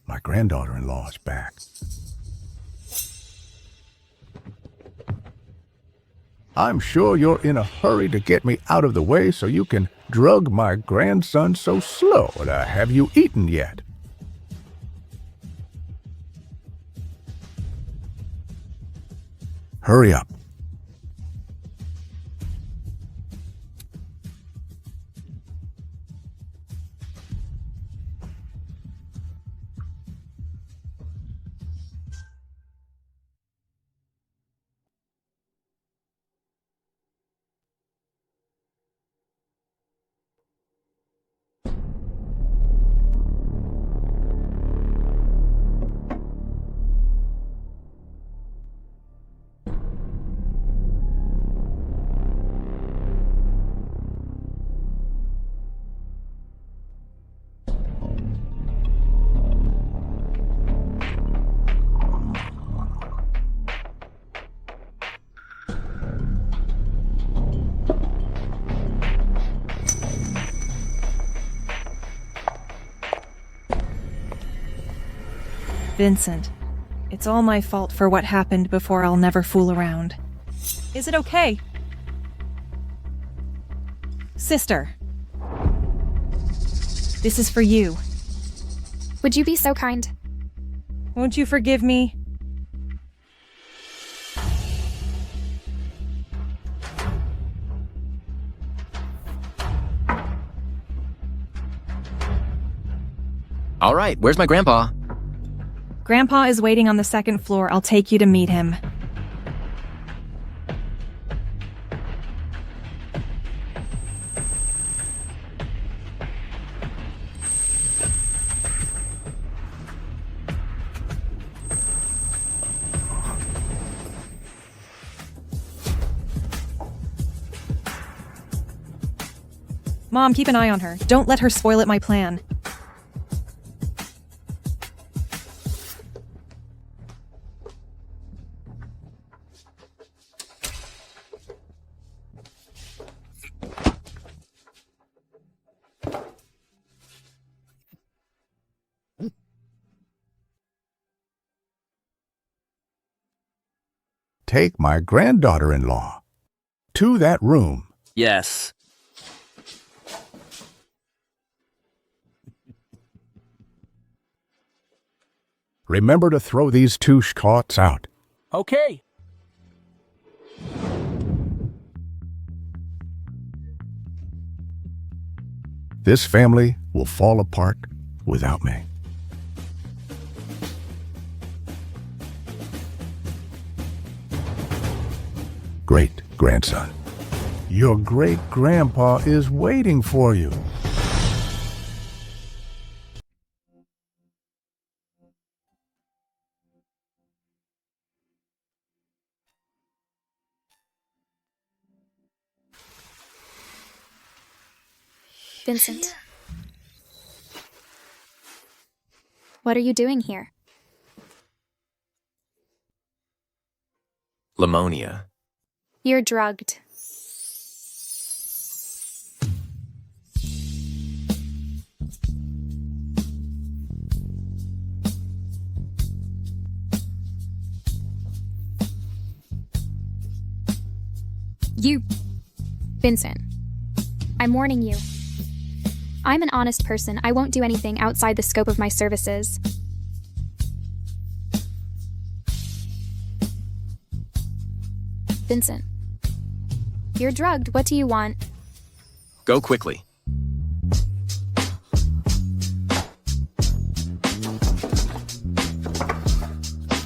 My granddaughter-in-law is back. I'm sure you're in a hurry to get me out of the way so you can drug my grandson so slow. Have you eaten yet? Hurry up. Vincent, it's all my fault for what happened before. I'll never fool around. Is it okay? Sister. This is for you. Would you be so kind? Won't you forgive me? All right, where's my grandpa? Grandpa is waiting on the second floor. I'll take you to meet him. Mom, keep an eye on her. Don't let her spoil it my plan. Take my granddaughter-in-law to that room. Yes. Remember to throw these two cots out. Okay. This family will fall apart without me. Great grandson, your great grandpa is waiting for you. Vincent. What are you doing here? Lemonia. You're drugged. Vincent, I'm warning you. I'm an honest person. I won't do anything outside the scope of my services. Vincent, you're drugged. What do you want? Go quickly.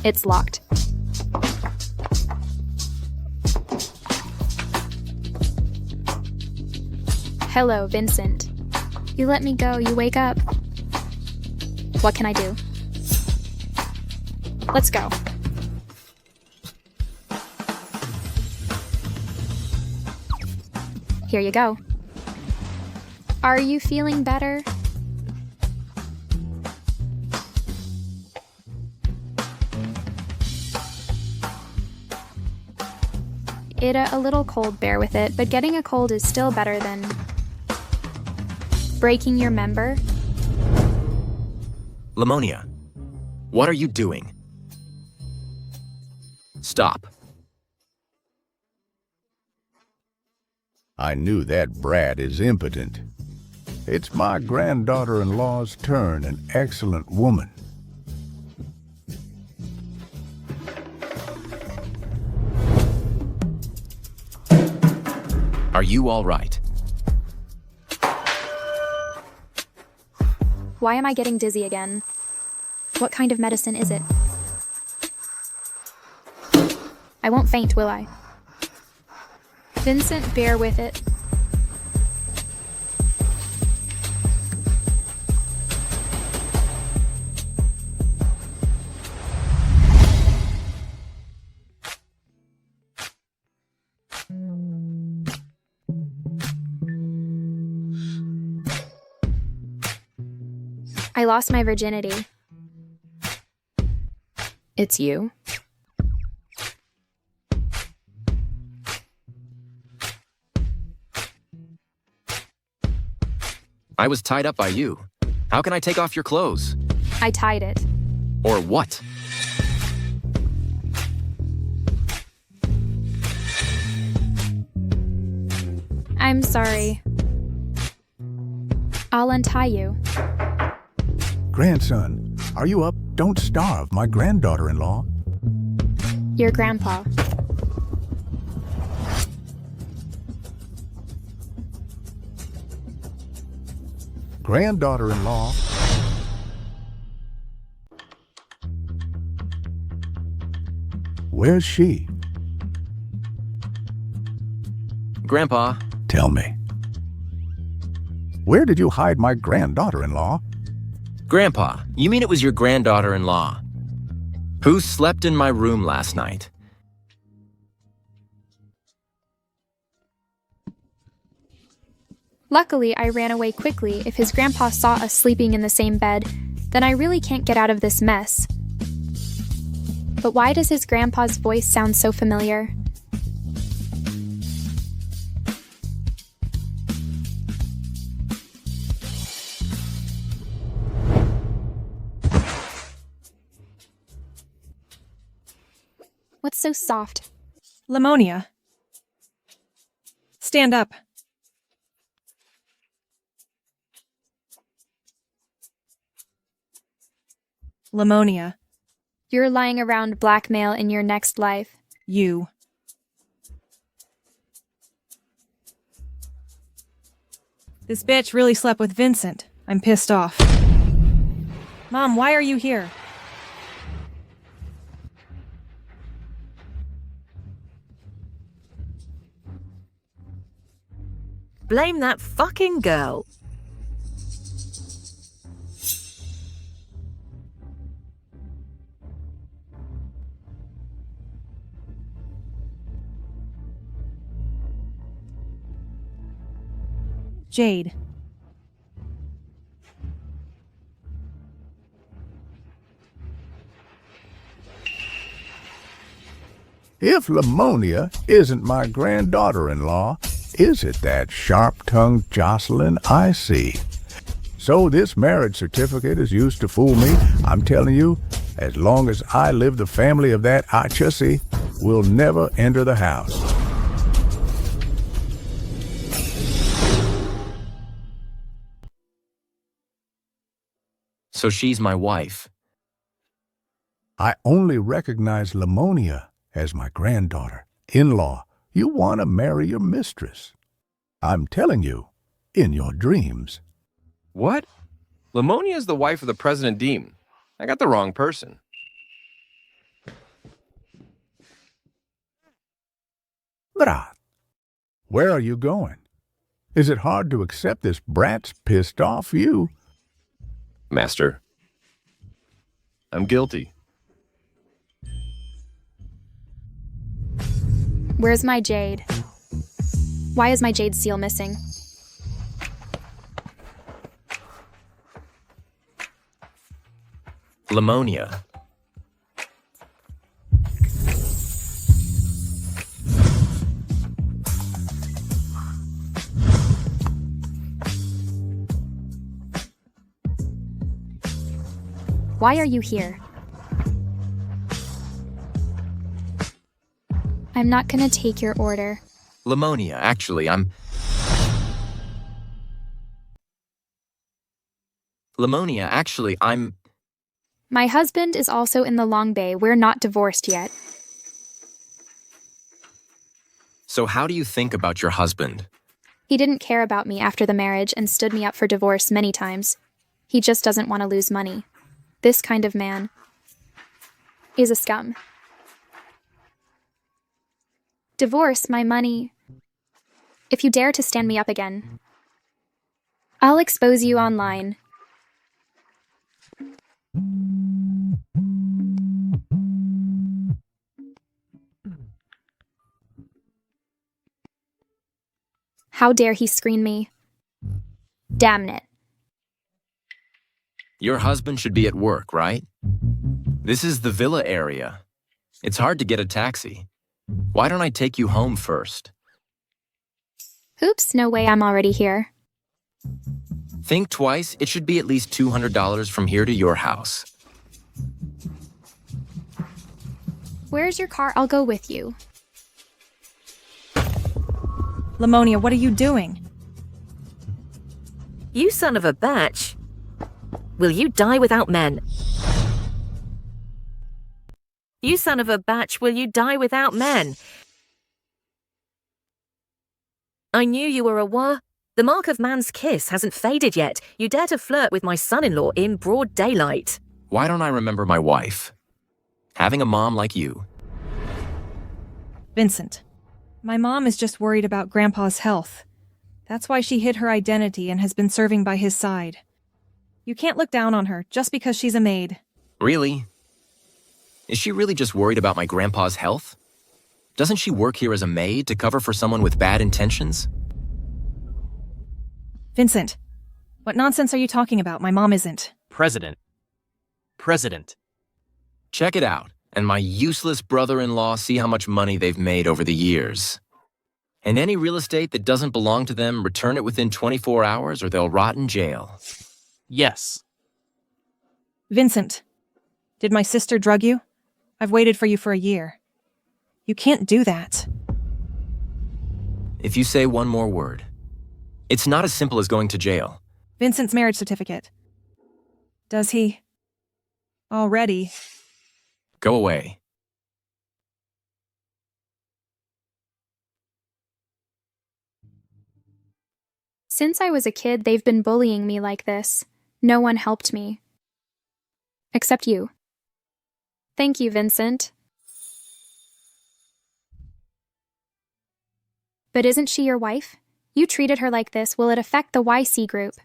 It's locked. Hello, Vincent. You let me go, you wake up. What can I do? Let's go. Here you go. Are you feeling better? A little cold, bear with it, but getting a cold is still better than breaking your member. Lemonia, what are you doing? Stop. I knew that brat is impotent. It's my granddaughter-in-law's turn, an excellent woman. Are you all right? Why am I getting dizzy again? What kind of medicine is it? I won't faint, will I? Vincent, bear with it. I lost my virginity. It's you? I was tied up by you. How can I take off your clothes? I tied it. Or what? I'm sorry. I'll untie you. Grandson, are you up? Don't starve my granddaughter-in-law. Your grandpa. Granddaughter-in-law, Where's she? Grandpa. Tell me. Where did you hide my granddaughter-in-law? Grandpa, you mean it was your granddaughter-in-law? Who slept in my room last night? Luckily, I ran away quickly. If his grandpa saw us sleeping in the same bed, then I really can't get out of this mess. But why does his grandpa's voice sound so familiar? What's so soft? Lemonia. Stand up. Lemonia. You're lying around blackmail in your next life. You. This bitch really slept with Vincent. I'm pissed off. Mom, why are you here? Blame that fucking girl. Jade. If Lemonia isn't my granddaughter-in-law, is it that sharp-tongued Jocelyn I see? So this marriage certificate is used to fool me. I'm telling you, as long as I live, the family of that Achasi will never enter the house. So she's my wife. I only recognize Lemonia as my granddaughter. In-law, you want to marry your mistress. I'm telling you, in your dreams. What? Lemonia is the wife of the President Dean. I got the wrong person. Brat, where are you going? Is it hard to accept this brat's pissed off you? Master, I'm guilty. Where's my jade? Why is my jade seal missing? Lemonia. Why are you here? I'm not gonna take your order. Lemonia, actually, Lemonia, actually, I'm... My husband is also in the Long Bay. We're not divorced yet. So how do you think about your husband? He didn't care about me after the marriage and stood me up for divorce many times. He just doesn't want to lose money. This kind of man is a scum. Divorce, my money. If you dare to stand me up again, I'll expose you online. How dare he screen me? Damn it. Your husband should be at work, right? This is the villa area. It's hard to get a taxi. Why don't I take you home first? Oops, no way, I'm already here. Think twice. It should be at least $200 from here to your house. Where's your car? I'll go with you. Lemonia, what are you doing? You son of a bitch. Will you die without men? You son of a bitch, will you die without men? I knew you were a The mark of man's kiss hasn't faded yet. You dare to flirt with my son-in-law in broad daylight. Why don't I remember my wife? Having a mom like you. Vincent, my mom is just worried about Grandpa's health. That's why she hid her identity and has been serving by his side. You can't look down on her just because she's a maid. Really? Is she really just worried about my grandpa's health? Doesn't she work here as a maid to cover for someone with bad intentions? Vincent, what nonsense are you talking about? My mom isn't. President. Check it out, and my useless brother-in-law see how much money they've made over the years. And any real estate that doesn't belong to them, return it within 24 hours or they'll rot in jail. Yes. Vincent, did my sister drug you? I've waited for you for a year. You can't do that. If you say one more word, it's not as simple as going to jail. Vincent's marriage certificate. Does he already? Go away. Since I was a kid, they've been bullying me like this. No one helped me. Except you. Thank you, Vincent. But isn't she your wife? You treated her like this. Will it affect the YC group?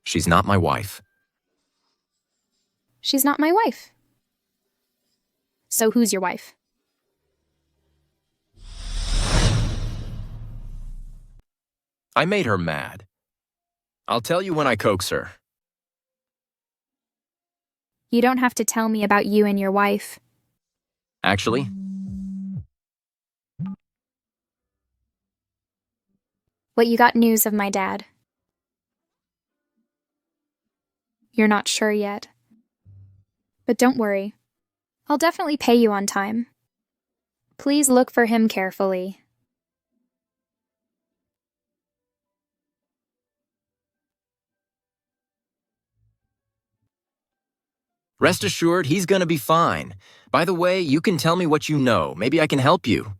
She's not my wife. She's not my wife. So who's your wife? I made her mad. I'll tell you when I coax her. You don't have to tell me about you and your wife. Actually, What, you got news of my dad? You're not sure yet. But don't worry. I'll definitely pay you on time. Please look for him carefully. rest assured he's gonna be fine. By the way, you can tell me what you know. Maybe I can help you.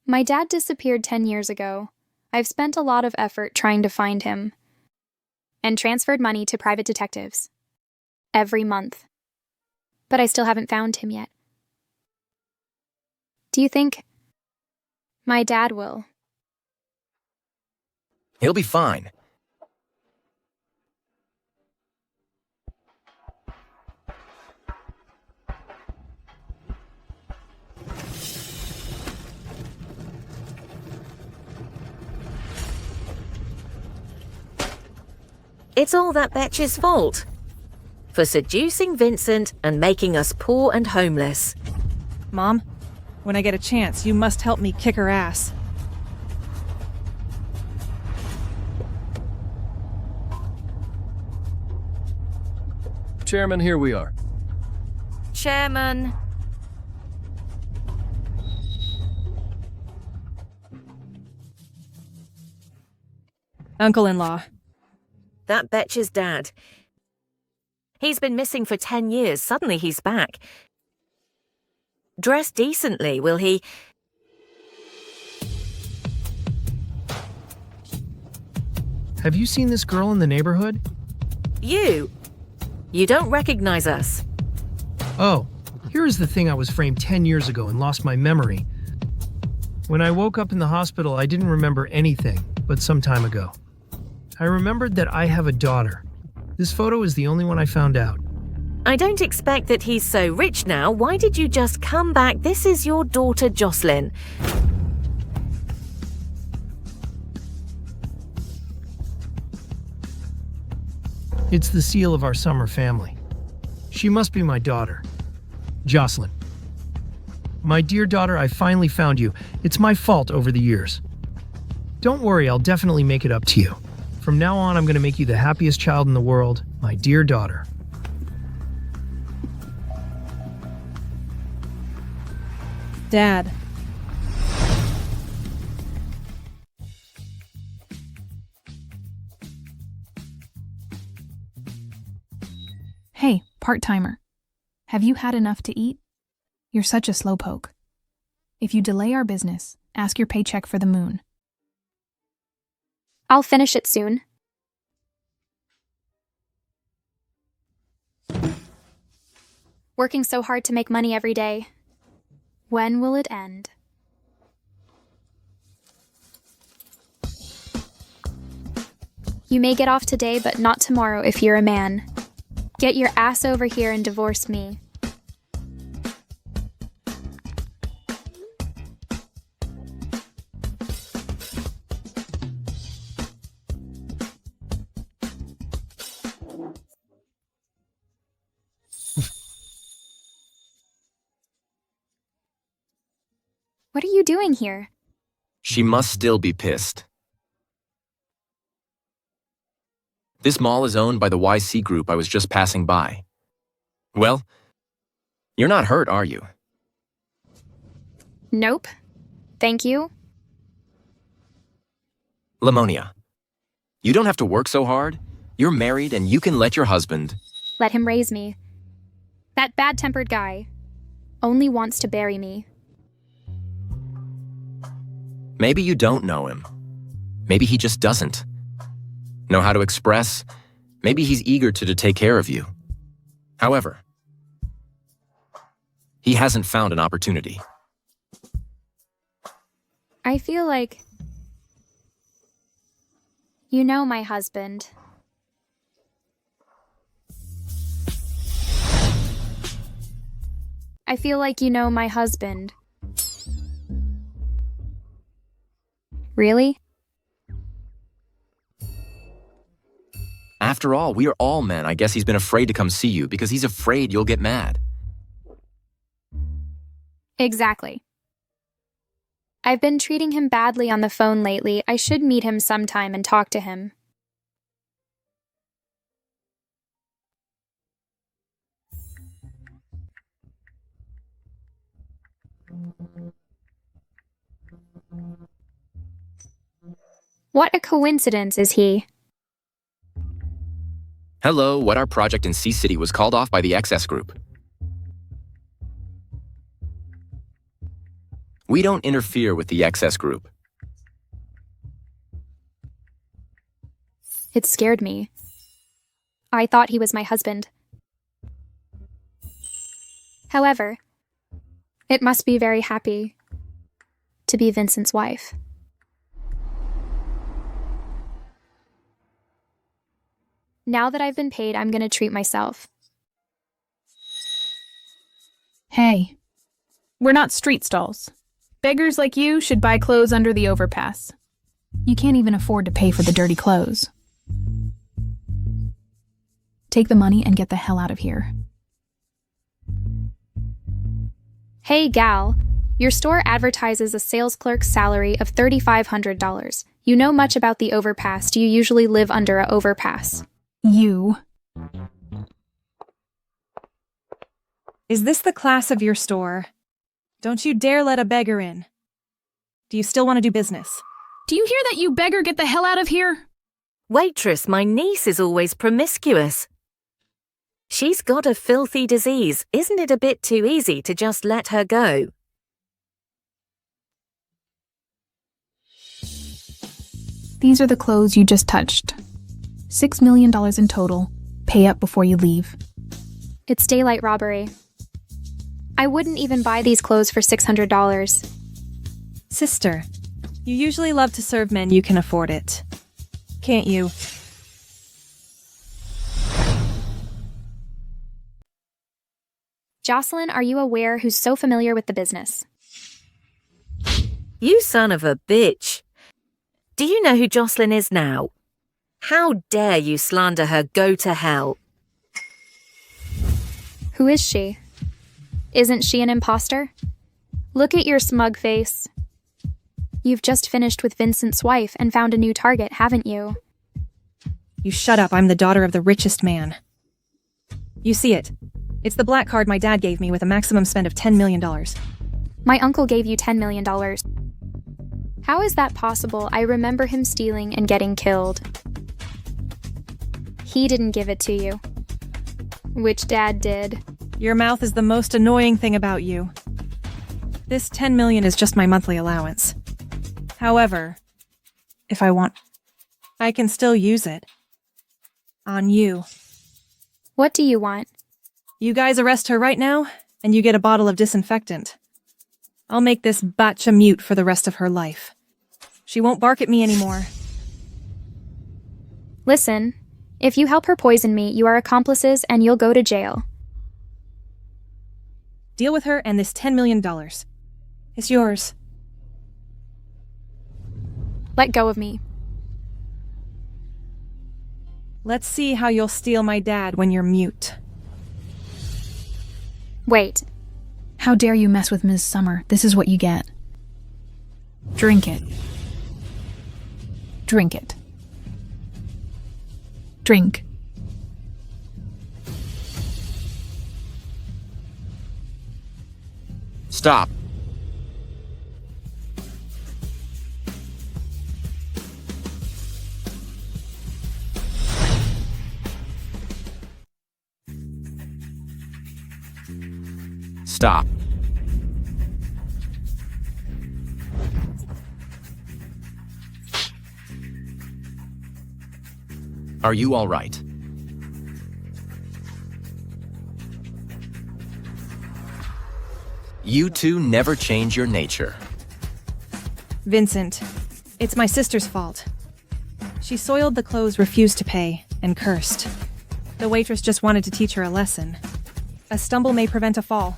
My dad disappeared 10 years ago. I've spent a lot of effort trying to find him. And transferred money to private detectives. Every month. But I still haven't found him yet. Do you think my dad will? He'll be fine. It's all that Betch's fault. For seducing Vincent and making us poor and homeless. Mom, when I get a chance, you must help me kick her ass. Chairman, here we are. Chairman. Uncle-in-law. That Betch's dad. He's been missing for 10 years. Suddenly he's back. Dress decently, will he? Have you seen this girl in the neighborhood? You don't recognize us. Oh, here is the thing. I was framed 10 years ago and lost my memory. When I woke up in the hospital, I didn't remember anything, but some time ago. I remembered that I have a daughter. This photo is the only one I found out. I don't expect that he's so rich now. Why did you just come back? This is your daughter, Jocelyn. It's the seal of our summer family. She must be my daughter, Jocelyn. My dear daughter, I finally found you. It's my fault over the years. Don't worry, I'll definitely make it up to you. From now on, I'm going to make you the happiest child in the world, my dear daughter. Dad. Hey, part-timer. Have you had enough to eat? You're such a slowpoke. If you delay our business, ask your paycheck for the moon. I'll finish it soon. Working so hard to make money every day. When will it end? You may get off today, but not tomorrow if you're a man. Get your ass over here and divorce me. What are you doing here? She must still be pissed. This mall is owned by the YC group I was just passing by. Well, you're not hurt, are you? Nope. Thank you. Lemonia, you don't have to work so hard. You're married and you can let your husband... Let him raise me. That bad-tempered guy only wants to bury me. Maybe you don't know him. Maybe he just doesn't know how to express. Maybe he's eager to take care of you. However, he hasn't found an opportunity. I feel like you know my husband. I feel like you know my husband. Really? After all, we are all men. I guess he's been afraid to come see you because he's afraid you'll get mad. Exactly. I've been treating him badly on the phone lately. I should meet him sometime and talk to him. What a coincidence is he? Hello, what our project in C-City was called off by the XS group. We don't interfere with the XS group. It scared me. I thought he was my husband. However, it must be very happy to be Vincent's wife. Now that I've been paid, I'm gonna treat myself. Hey, we're not street stalls. Beggars like you should buy clothes under the overpass. You can't even afford to pay for the dirty clothes. Take the money and get the hell out of here. Hey, gal. Your store advertises a sales clerk's salary of $3,500. You know much about the overpass. Do you usually live under an overpass? You. Is this the class of your store? Don't you dare let a beggar in. Do you still want to do business? Do you hear that, you beggar? Get the hell out of here! Waitress, my niece is always promiscuous. She's got a filthy disease. Isn't it a bit too easy to just let her go? These are the clothes you just touched. $6 million in total. Pay up before you leave. It's daylight robbery. I wouldn't even buy these clothes for $600. Sister, you usually love to serve men you can afford it. Can't you? Jocelyn, are you aware who's so familiar with the business? You son of a bitch. Do you know who Jocelyn is now? How dare you slander her? Go to hell. Who is she? Isn't she an impostor? Look at your smug face. You've just finished with Vincent's wife and found a new target, haven't you? You shut up, I'm the daughter of the richest man. You see it. It's the black card my dad gave me with a maximum spend of $10 million. My uncle gave you $10 million. How is that possible? I remember him stealing and getting killed. He didn't give it to you. Which dad did. Your mouth is the most annoying thing about you. This $10 million is just my monthly allowance. However, if I want, I can still use it. On you. What do you want? You guys arrest her right now, and you get a bottle of disinfectant. I'll make this batch a mute for the rest of her life. She won't bark at me anymore. Listen, if you help her poison me, you are accomplices and you'll go to jail. Deal with her and this $10 million. It's yours. Let go of me. Let's see how you'll steal my dad when you're mute. Wait. How dare you mess with Ms. Summer? This is what you get. Drink it. Drink it. Drink. Stop. Stop. Are you all right? You two never change your nature. Vincent, it's my sister's fault. She soiled the clothes, refused to pay, and cursed. The waitress just wanted to teach her a lesson. A stumble may prevent a fall.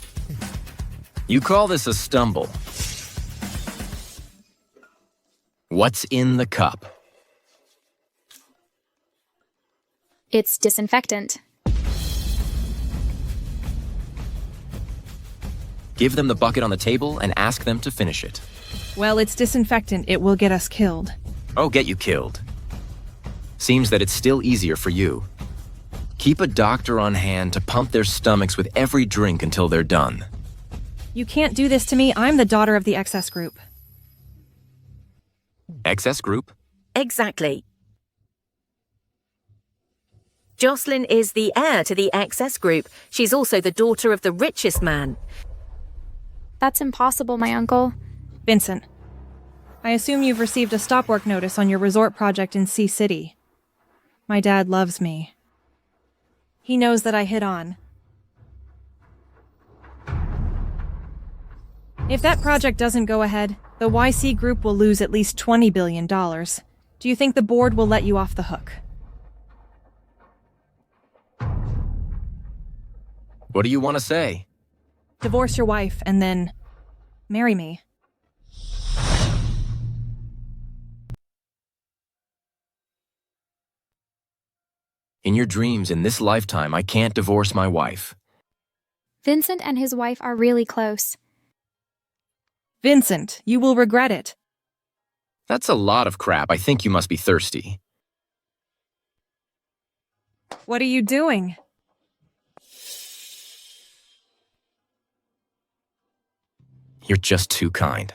You call this a stumble. What's in the cup? It's disinfectant. Give them the bucket on the table and ask them to finish it. Well, it's disinfectant. It will get us killed. Oh, get you killed. Seems that it's still easier for you. Keep a doctor on hand to pump their stomachs with every drink until they're done. You can't do this to me. I'm the daughter of the XS group. XS group? Exactly. Jocelyn is the heir to the XS group. She's also the daughter of the richest man. That's impossible, my uncle. Vincent, I assume you've received a stop work notice on your resort project in Sea City. My dad loves me. He knows that I hit on. If that project doesn't go ahead, the YC group will lose at least $20 billion. Do you think the board will let you off the hook? What do you want to say? Divorce your wife and then marry me. In your dreams in this lifetime, I can't divorce my wife. Vincent and his wife are really close. Vincent, you will regret it. That's a lot of crap. I think you must be thirsty. What are you doing? You're just too kind.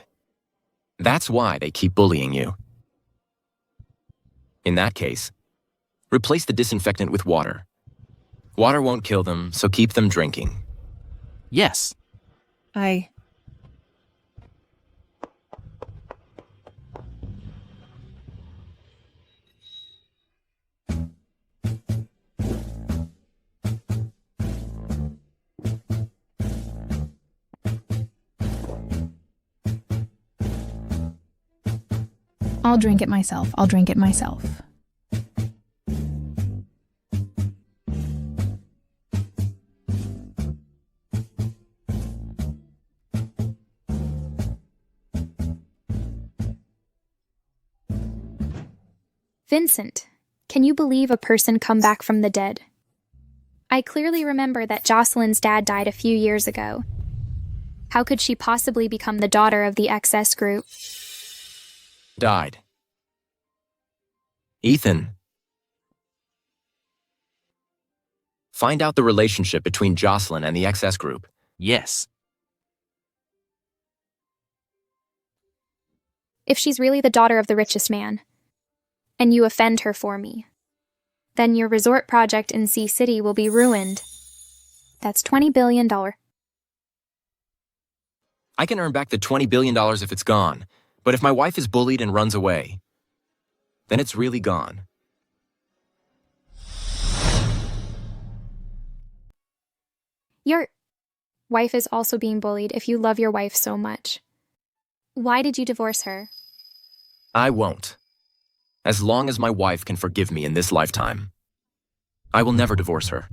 That's why they keep bullying you. In that case, replace the disinfectant with water. Water won't kill them, so keep them drinking. Yes. I'll drink it myself. I'll drink it myself. Vincent, can you believe a person come back from the dead? I clearly remember that Jocelyn's dad died a few years ago. How could she possibly become the daughter of the XS group? Died. Ethan. Find out the relationship between Jocelyn and the XS group. Yes. If she's really the daughter of the richest man, and you offend her for me, then your resort project in Sea City will be ruined. That's $20 billion. I can earn back the $20 billion if it's gone, but if my wife is bullied and runs away, then it's really gone. Wife is also being bullied if you love your wife so much. Why did you divorce her? I won't. As long as my wife can forgive me in this lifetime. I will never divorce her.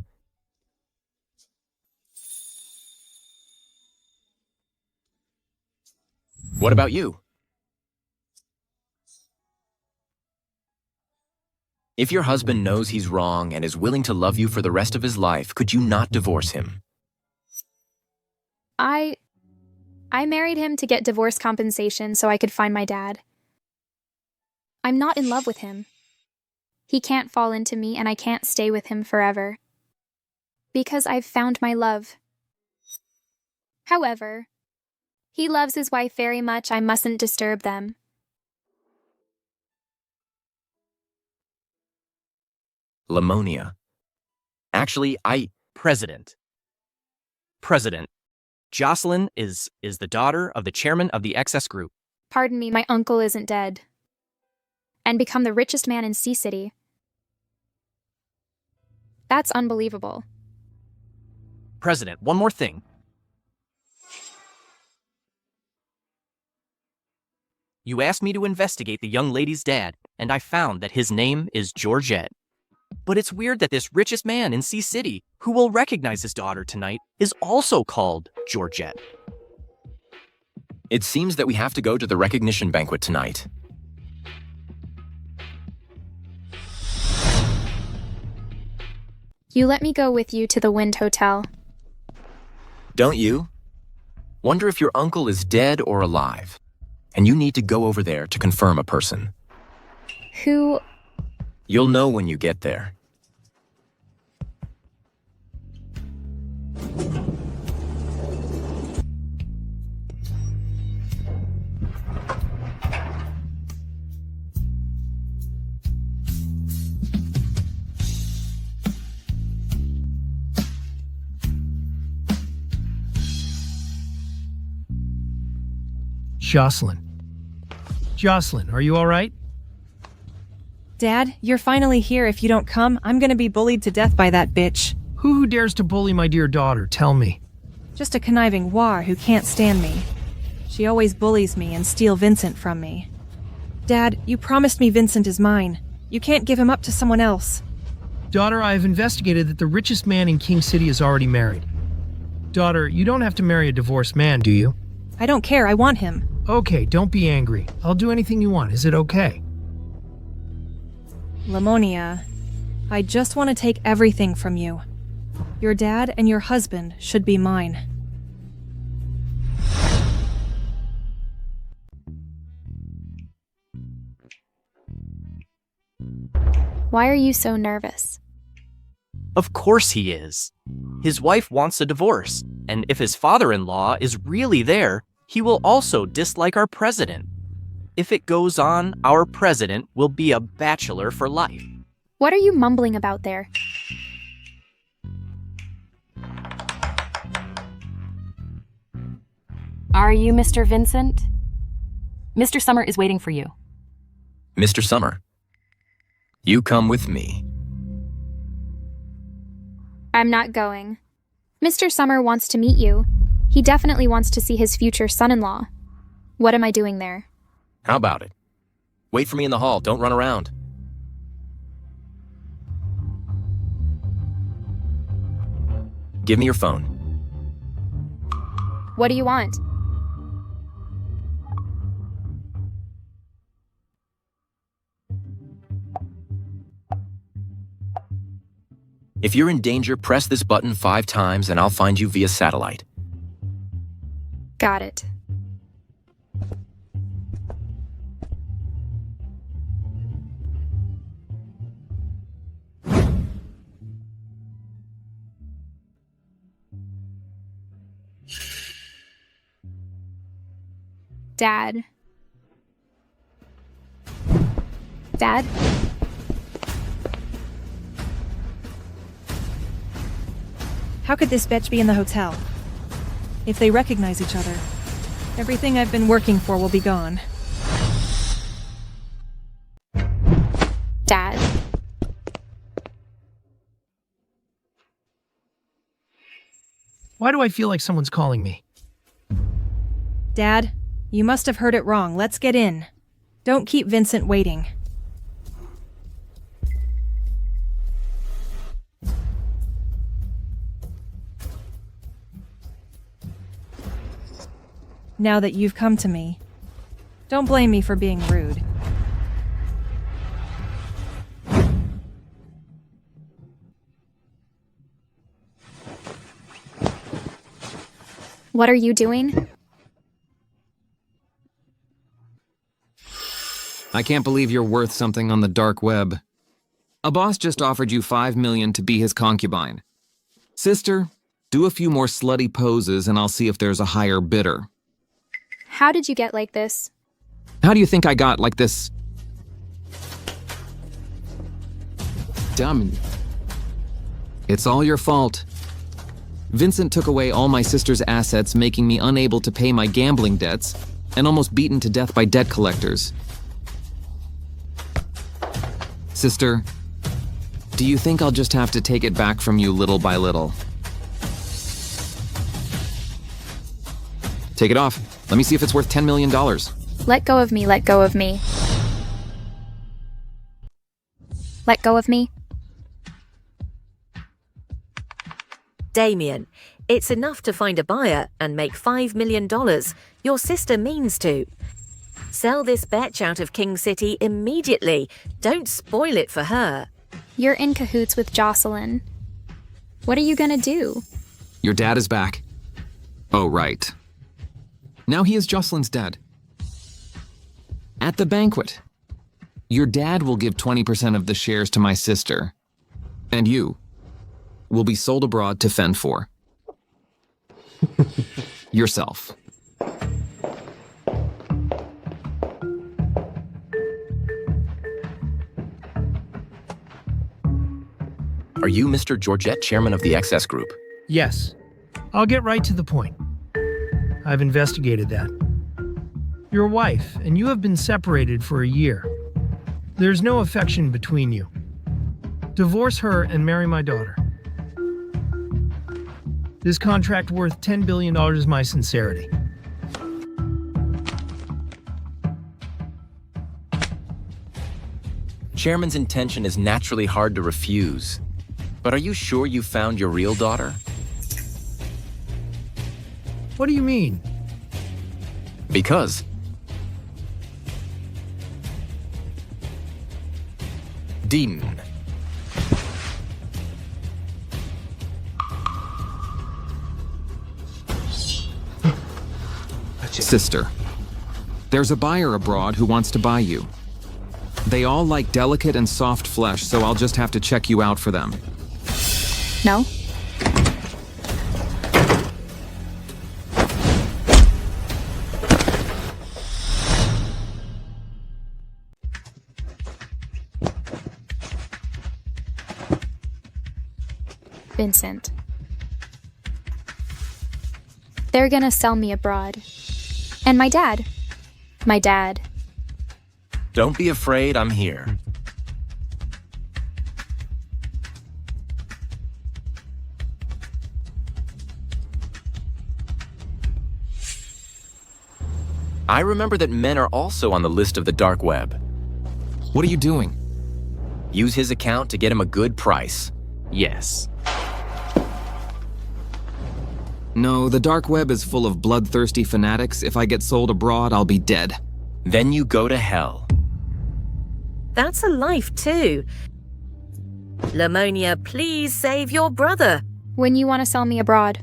What about you? If your husband knows he's wrong and is willing to love you for the rest of his life, could you not divorce him? I married him to get divorce compensation so I could find my dad. I'm not in love with him. He can't fall into me and I can't stay with him forever. Because I've found my love. However, he loves his wife very much. I mustn't disturb them. Lemonia. Actually, President, Jocelyn is the daughter of the chairman of the XS Group. Pardon me, my uncle isn't dead. And become the richest man in Sea City. That's unbelievable. President, one more thing. You asked me to investigate the young lady's dad, and I found that his name is Georgette. But it's weird that this richest man in Sea City, who will recognize his daughter tonight, is also called Georgette. It seems that we have to go to the recognition banquet tonight. You let me go with you to the Wind Hotel. Don't you? Wonder if your uncle is dead or alive. And you need to go over there to confirm a person. Who? You'll know when you get there. Jocelyn. Jocelyn, are you all right? Dad, you're finally here. If you don't come, I'm gonna be bullied to death by that bitch. Who dares to bully my dear daughter? Tell me. Just a conniving war who can't stand me. She always bullies me and steals Vincent from me. Dad, you promised me Vincent is mine. You can't give him up to someone else. Daughter, I have investigated that the richest man in King City is already married. Daughter, you don't have to marry a divorced man, do you? I don't care. I want him. Okay, don't be angry. I'll do anything you want. Is it okay? Lemonia, I just want to take everything from you. Your dad and your husband should be mine. Why are you so nervous? Of course he is. His wife wants a divorce, and if his father-in-law is really there, he will also dislike our president. If it goes on, our president will be a bachelor for life. What are you mumbling about there? Are you Mr. Vincent? Mr. Summer is waiting for you. Mr. Summer, you come with me. I'm not going. Mr. Summer wants to meet you. He definitely wants to see his future son-in-law. What am I doing there? How about it? Wait for me in the hall. Don't run around. Give me your phone. What do you want? If you're in danger, press this button 5 times and I'll find you via satellite. Got it. Dad? Dad? How could this bitch be in the hotel? If they recognize each other, everything I've been working for will be gone. Dad? Why do I feel like someone's calling me? Dad, you must have heard it wrong. Let's get in. Don't keep Vincent waiting. Now that you've come to me, don't blame me for being rude. What are you doing? I can't believe you're worth something on the dark web. A boss just offered you $5 million to be his concubine. Sister, do a few more slutty poses and I'll see if there's a higher bidder. How did you get like this? How do you think I got like this? Dumb. It's all your fault. Vincent took away all my sister's assets, making me unable to pay my gambling debts, and almost beaten to death by debt collectors. Sister, do you think I'll just have to take it back from you little by little? Take it off. Let me see if it's worth $10 million. Let go of me, let go of me. Let go of me. Damien, it's enough to find a buyer and make $5 million. Your sister means to. Sell this betch out of King City immediately. Don't spoil it for her. You're in cahoots with Jocelyn. What are you gonna do? Your dad is back. Oh, right. Now he is Jocelyn's dad. At the banquet, your dad will give 20% of the shares to my sister, and you will be sold abroad to fend for. Yourself. Are you Mr. Georgette, chairman of the XS Group? Yes. I'll get right to the point. I've investigated that. Your wife and you have been separated for a year. There's no affection between you. Divorce her and marry my daughter. This contract worth $10 billion is my sincerity. Chairman's intention is naturally hard to refuse. But are you sure you found your real daughter? What do you mean? Because Demon. Sister, there's a buyer abroad who wants to buy you. They all like delicate and soft flesh, so I'll just have to check you out for them. No? Vincent. They're gonna sell me abroad. And my dad. My dad. Don't be afraid, I'm here. I remember that men are also on the list of the dark web. What are you doing? Use his account to get him a good price. Yes. No, the dark web is full of bloodthirsty fanatics. If I get sold abroad, I'll be dead. Then you go to hell. That's a life too. Lemonia, please save your brother. When you want to sell me abroad,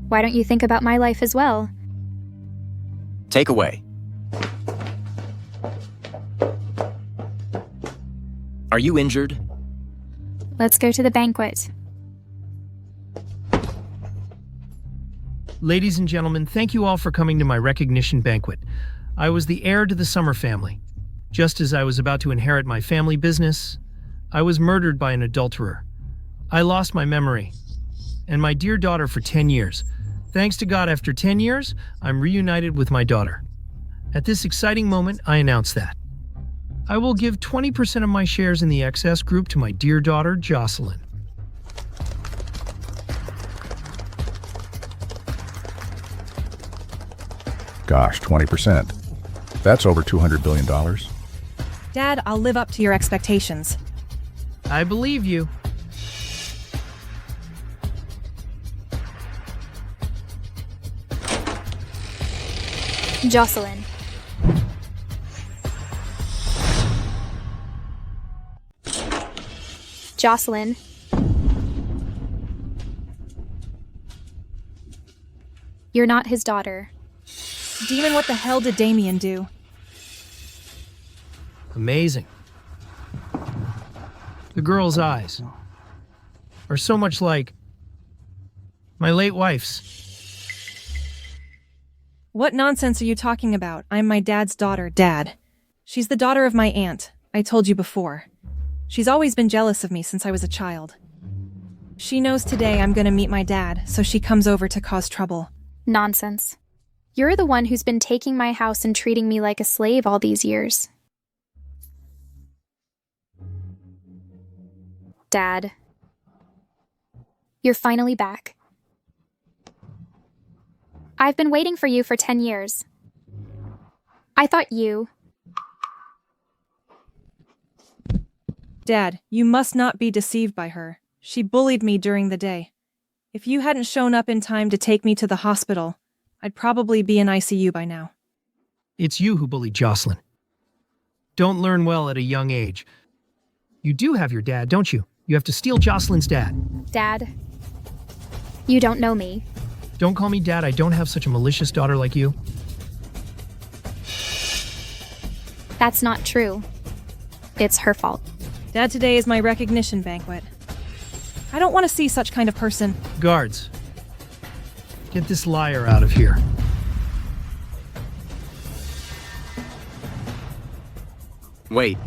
why don't you think about my life as well? Take away. Are you injured? Let's go to the banquet. Ladies and gentlemen, thank you all for coming to my recognition banquet. I was the heir to the Summer family. Just as I was about to inherit my family business, I was murdered by an adulterer. I lost my memory and my dear daughter for 10 years. Thanks to God, after 10 years, I'm reunited with my daughter. At this exciting moment, I announce that I will give 20% of my shares in the XS Group to my dear daughter, Jocelyn. Gosh, 20%. That's over $200 billion. Dad, I'll live up to your expectations. I believe you. Jocelyn. Jocelyn. You're not his daughter. Demon, what the hell did Damien do? Amazing. The girl's eyes are so much like my late wife's. What nonsense are you talking about? I'm my dad's daughter, Dad. She's the daughter of my aunt. I told you before. She's always been jealous of me since I was a child. She knows today I'm gonna meet my dad, so she comes over to cause trouble. Nonsense. You're the one who's been taking my house and treating me like a slave all these years. Dad. You're finally back. I've been waiting for you for 10 years. I thought you... Dad, you must not be deceived by her. She bullied me during the day. If you hadn't shown up in time to take me to the hospital, I'd probably be in ICU by now. It's you who bullied Jocelyn. Don't learn well at a young age. You do have your dad, don't you? You have to steal Jocelyn's dad. Dad, you don't know me. Don't call me Dad. I don't have such a malicious daughter like you. That's not true. It's her fault. Dad, today is my recognition banquet. I don't want to see such kind of person. Guards, get this liar out of here. Wait.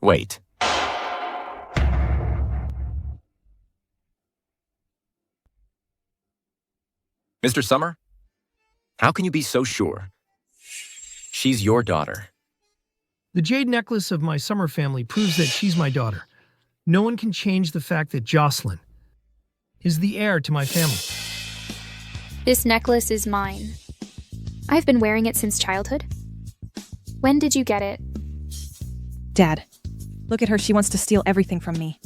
Wait. Mr. Summer? How can you be so sure? She's your daughter. The jade necklace of my Summer family proves that she's my daughter. No one can change the fact that Jocelyn is the heir to my family. This necklace is mine. I've been wearing it since childhood. When did you get it? Dad, look at her. She wants to steal everything from me,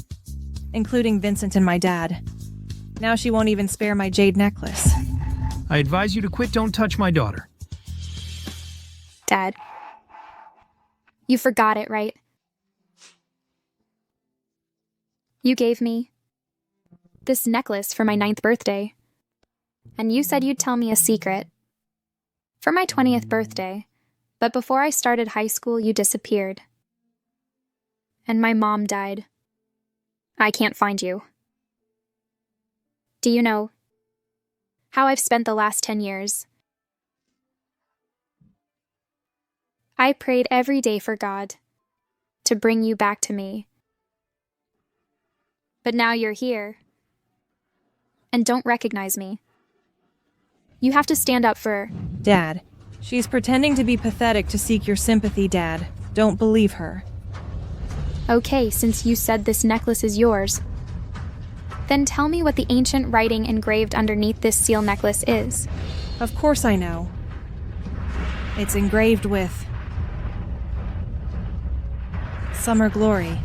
including Vincent and my dad. Now she won't even spare my jade necklace. I advise you to quit. Don't touch my daughter. Dad, you forgot it, right? You gave me this necklace for my 9th birthday, and you said you'd tell me a secret for my 20th birthday, but before I started high school, you disappeared. And my mom died. I can't find you. Do you know how I've spent the last 10 years? I prayed every day for God to bring you back to me. But now you're here and don't recognize me. You have to stand up for... Dad, she's pretending to be pathetic to seek your sympathy, Dad. Don't believe her. Okay, since you said this necklace is yours, then tell me what the ancient writing engraved underneath this seal necklace is. Of course I know. It's engraved with Summer Glory.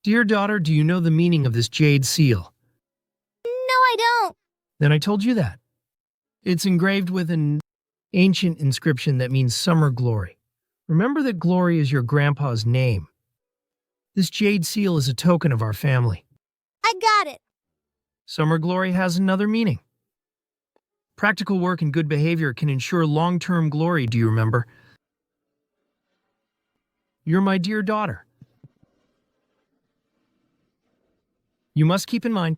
Dear daughter, do you know the meaning of this jade seal? No, I don't. Then I told you that. It's engraved with an ancient inscription that means summer glory. Remember that Glory is your grandpa's name. This jade seal is a token of our family. I got it. Summer glory has another meaning. Practical work and good behavior can ensure long-term glory, do you remember? You're my dear daughter. You must keep in mind.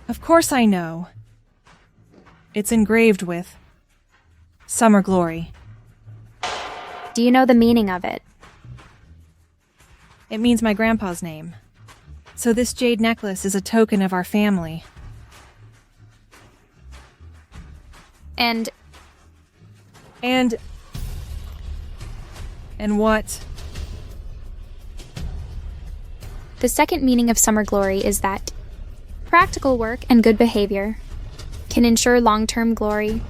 Of course I know. It's engraved with Summer Glory. Do you know the meaning of it? It means my grandpa's name. So this jade necklace is a token of our family. And And what? The second meaning of summer glory is that practical work and good behavior can ensure long-term glory.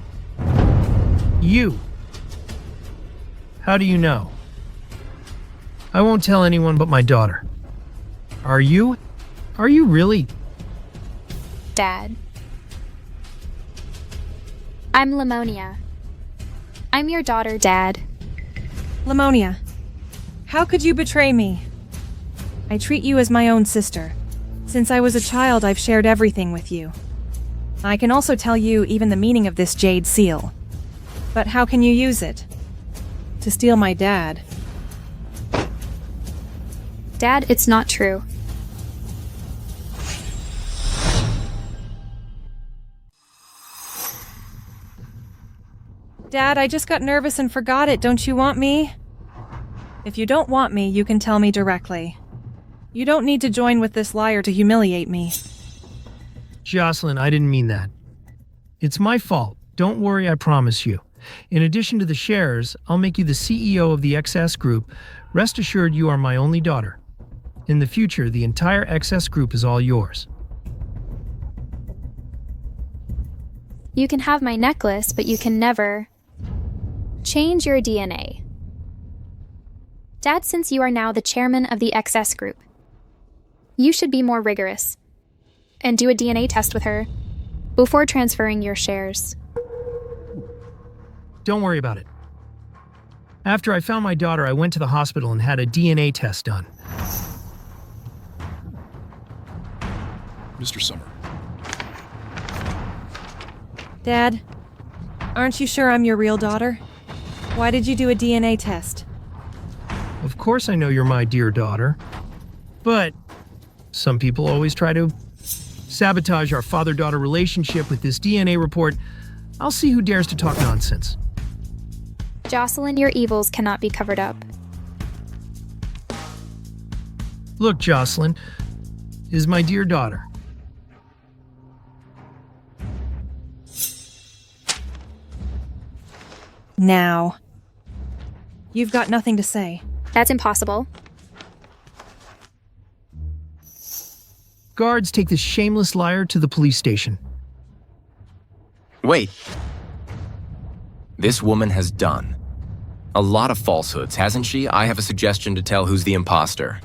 You. How do you know? I won't tell anyone but my daughter. Are you? Are you really? Dad. I'm Lemonia. I'm your daughter, Dad. Lemonia, how could you betray me? I treat you as my own sister. Since I was a child, I've shared everything with you. I can also tell you even the meaning of this jade seal. But how can you use it? To steal my dad. Dad, it's not true. Dad, I just got nervous and forgot it. Don't you want me? If you don't want me, you can tell me directly. You don't need to join with this liar to humiliate me. Jocelyn, I didn't mean that. It's my fault. Don't worry, I promise you. In addition to the shares, I'll make you the CEO of the XS Group. Rest assured you are my only daughter. In the future, the entire XS Group is all yours. You can have my necklace, but you can never change your DNA. Dad, since you are now the chairman of the XS Group, you should be more rigorous and do a DNA test with her before transferring your shares. Don't worry about it. After I found my daughter, I went to the hospital and had a DNA test done. Mr. Summer. Dad, aren't you sure I'm your real daughter? Why did you do a DNA test? Of course I know you're my dear daughter. But some people always try to sabotage our father-daughter relationship with this DNA report. I'll see who dares to talk nonsense. Jocelyn, your evils cannot be covered up. Look, Jocelyn is my dear daughter. Now. You've got nothing to say. That's impossible. Guards, take this shameless liar to the police station. Wait. This woman has done a lot of falsehoods, hasn't she? I have a suggestion to tell who's the imposter.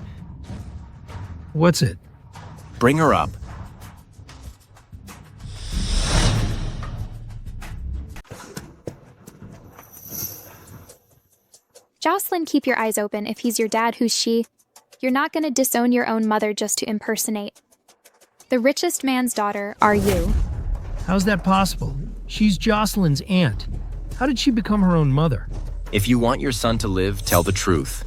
What's it? Bring her up. Jocelyn, keep your eyes open. If he's your dad, who's she? You're not going to disown your own mother just to impersonate. The richest man's daughter are you. How's that possible? She's Jocelyn's aunt. How did she become her own mother? If you want your son to live, tell the truth.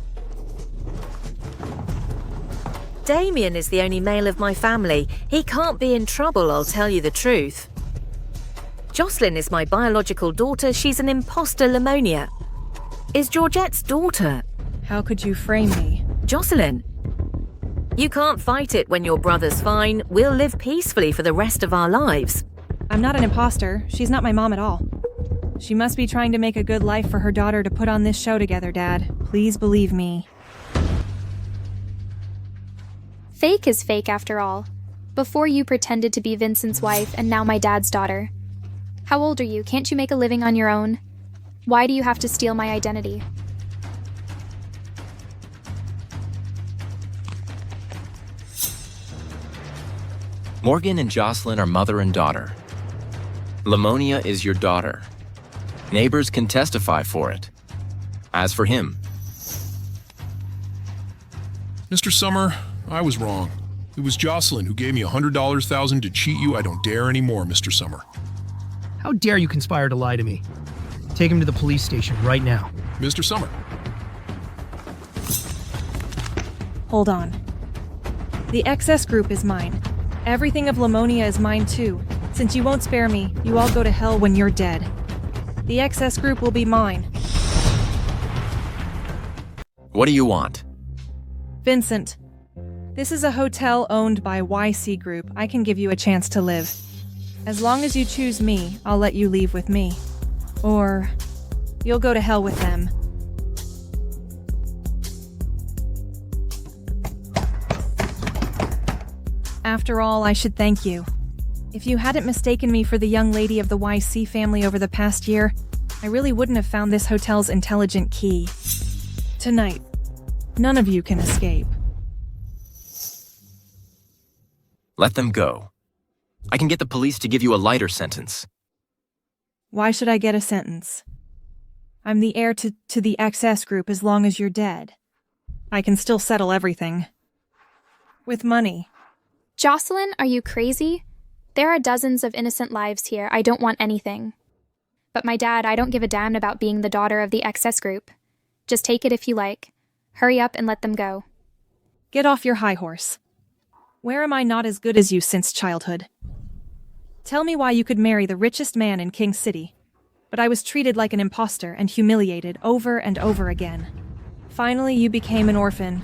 Damien is the only male of my family. He can't be in trouble, I'll tell you the truth. Jocelyn is my biological daughter. She's an impostor, Lemonia. Is Georgette's daughter. How could you frame me? Jocelyn, you can't fight it when your brother's fine. We'll live peacefully for the rest of our lives. I'm not an imposter. She's not my mom at all. She must be trying to make a good life for her daughter to put on this show together, Dad. Please believe me. Fake is fake after all. Before you pretended to be Vincent's wife and now my dad's daughter. How old are you? Can't you make a living on your own? Why do you have to steal my identity? Morgan and Jocelyn are mother and daughter. Lemonia is your daughter. Neighbors can testify for it. As for him... Mr. Summer, I was wrong. It was Jocelyn who gave me $100,000 to cheat you. I don't dare anymore, Mr. Summer. How dare you conspire to lie to me? Take him to the police station right now. Mr. Summer. Hold on. The XS Group is mine. Everything of Lemonia is mine too. Since you won't spare me, you all go to hell when you're dead. The XS Group will be mine. What do you want? Vincent, this is a hotel owned by YC Group. I can give you a chance to live. As long as you choose me, I'll let you leave with me. Or you'll go to hell with them. After all, I should thank you. If you hadn't mistaken me for the young lady of the YC family over the past year, I really wouldn't have found this hotel's intelligent key. Tonight, none of you can escape. Let them go. I can get the police to give you a lighter sentence. Why should I get a sentence? I'm the heir to the XS group as long as you're dead. I can still settle everything. With money. Jocelyn, are you crazy? There are dozens of innocent lives here. I don't want anything. But my dad, I don't give a damn about being the daughter of the XS group. Just take it if you like. Hurry up and let them go. Get off your high horse. Where am I not as good as you since childhood? Tell me why you could marry the richest man in King City, but I was treated like an impostor and humiliated over and over again. Finally, you became an orphan.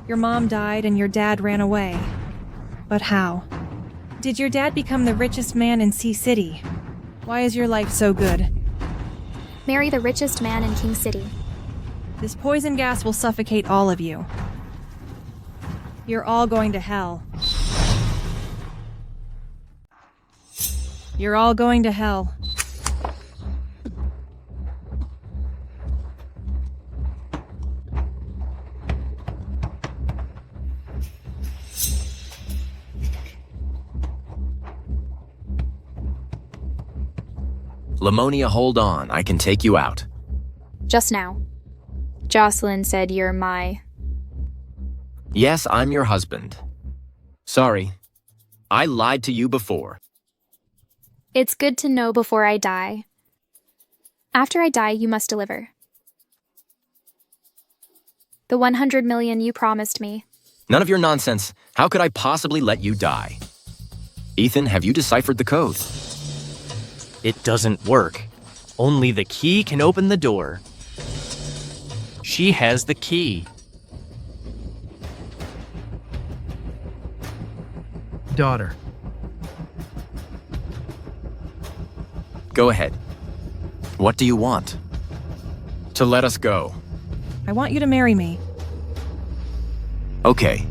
Your mom died and your dad ran away. But how? Did your dad become the richest man in C City? Why is your life so good? Marry the richest man in King City. This poison gas will suffocate all of you. You're all going to hell. You're all going to hell. Lemonia, hold on. I can take you out. Just now. Jocelyn said you're my... Yes, I'm your husband. Sorry. I lied to you before. It's good to know before I die. After I die, you must deliver. The 100 million you promised me. None of your nonsense. How could I possibly let you die? Ethan, have you deciphered the code? It doesn't work. Only the key can open the door. She has the key. Daughter. Go ahead. What do you want? To let us go. I want you to marry me. Okay.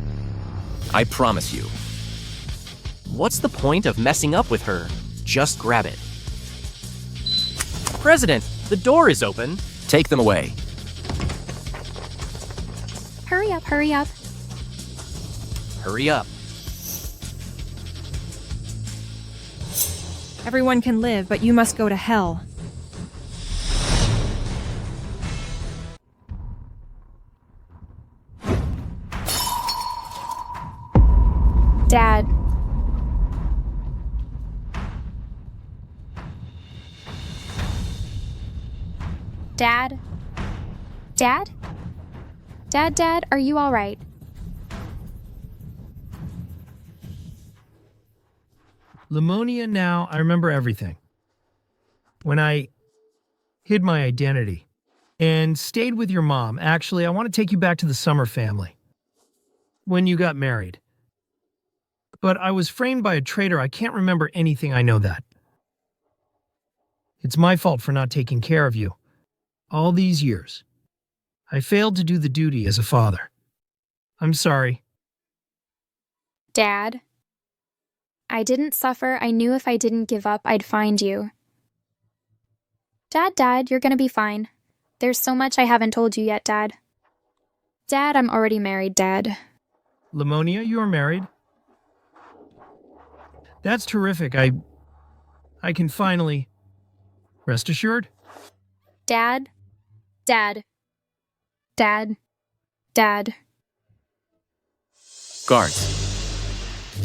I promise you. What's the point of messing up with her? Just grab it. President, the door is open. Take them away. Hurry up, hurry up. Hurry up. Everyone can live, but you must go to hell. Dad. Dad? Dad? Dad, are you all right? Lemonia, now I remember everything. When I hid my identity and stayed with your mom, actually, I want to take you back to the Summer family. When you got married. But I was framed by a traitor. I can't remember anything. I know that. It's my fault for not taking care of you. All these years. I failed to do the duty as a father. I'm sorry. Dad? I didn't suffer. I knew if I didn't give up, I'd find you. Dad, you're gonna be fine. There's so much I haven't told you yet, Dad. Dad, I'm already married, Dad. Lemonia, you are married? That's terrific. I can finally... Rest assured? Dad. Guards.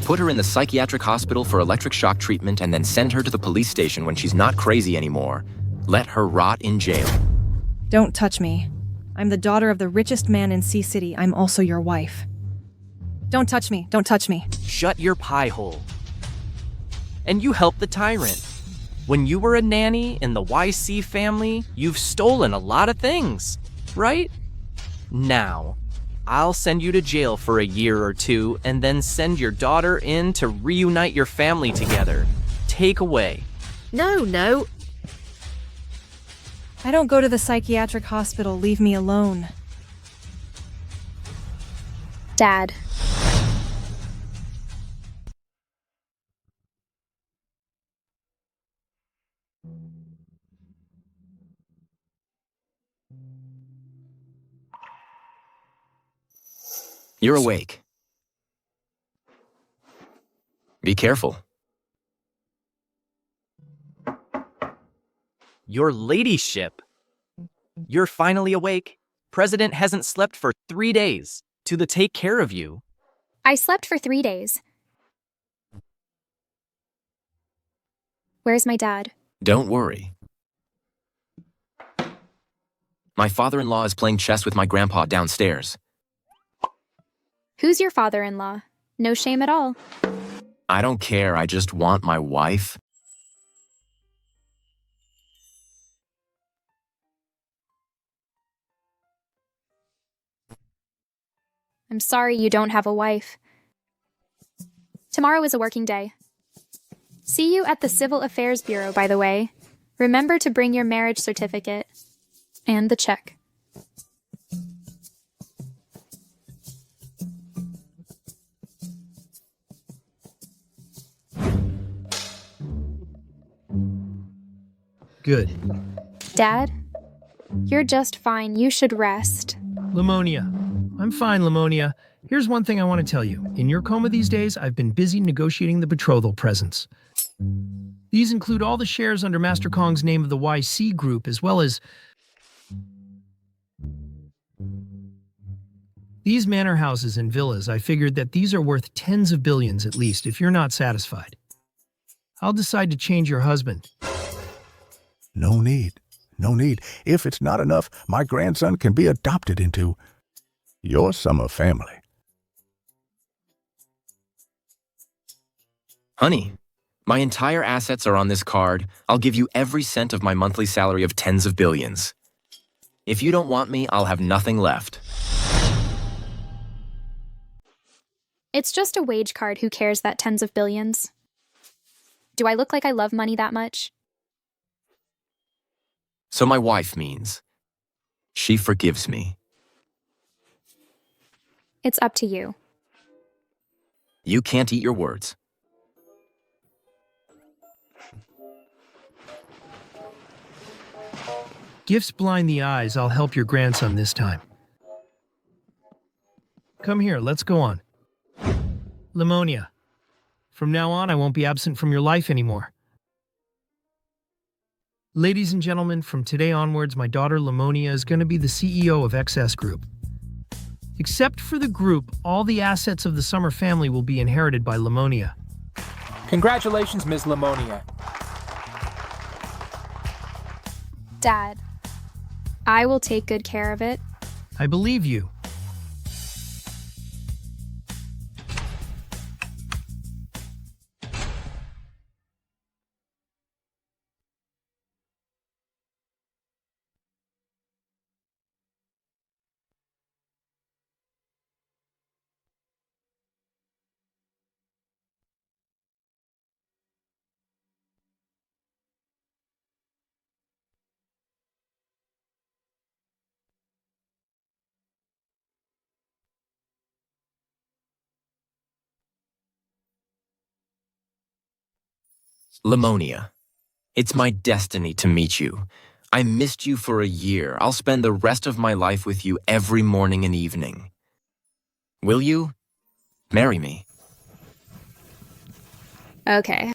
Put her in the psychiatric hospital for electric shock treatment and then send her to the police station when she's not crazy anymore. Let her rot in jail. Don't touch me. I'm the daughter of the richest man in Sea City. I'm also your wife. Don't touch me. Don't touch me. Shut your pie hole. And you helped the tyrant. When you were a nanny in the YC family, you've stolen a lot of things, right? Now, I'll send you to jail for a year or two and then send your daughter in to reunite your family together. Take away. No. I don't go to the psychiatric hospital. Leave me alone. Dad. You're awake. Be careful. Your ladyship. You're finally awake. President hasn't slept for 3 days to take care of you. I slept for 3 days. Where's my dad? Don't worry. My father-in-law is playing chess with my grandpa downstairs. Who's your father-in-law? No shame at all. I don't care, I just want my wife. I'm sorry you don't have a wife. Tomorrow is a working day. See you at the Civil Affairs Bureau, by the way. Remember to bring your marriage certificate. And the check. Good. Dad? You're just fine. You should rest. Lemonia. I'm fine, Lemonia. Here's one thing I want to tell you. In your coma these days, I've been busy negotiating the betrothal presents. These include all the shares under Master Kong's name of the YC Group, as well as these manor houses and villas. I figured that these are worth tens of billions at least, if you're not satisfied. I'll decide to change your husband. No need. No need. If it's not enough, my grandson can be adopted into your summer family. Honey, my entire assets are on this card. I'll give you every cent of my monthly salary of tens of billions. If you don't want me, I'll have nothing left. It's just a wage card. Who cares that tens of billions? Do I look like I love money that much? So my wife means she forgives me. It's up to you. You can't eat your words. Gifts blind the eyes. I'll help your grandson this time. Come here, let's go on. Lemonia. From now on, I won't be absent from your life anymore. Ladies and gentlemen, from today onwards, my daughter Lemonia is going to be the CEO of XS Group. Except for the group, all the assets of the Summer family will be inherited by Lemonia. Congratulations, Ms. Lemonia. Dad, I will take good care of it. I believe you. Lemonia, it's my destiny to meet you. I missed you for a year. I'll spend the rest of my life with you every morning and evening. Will you marry me? Okay,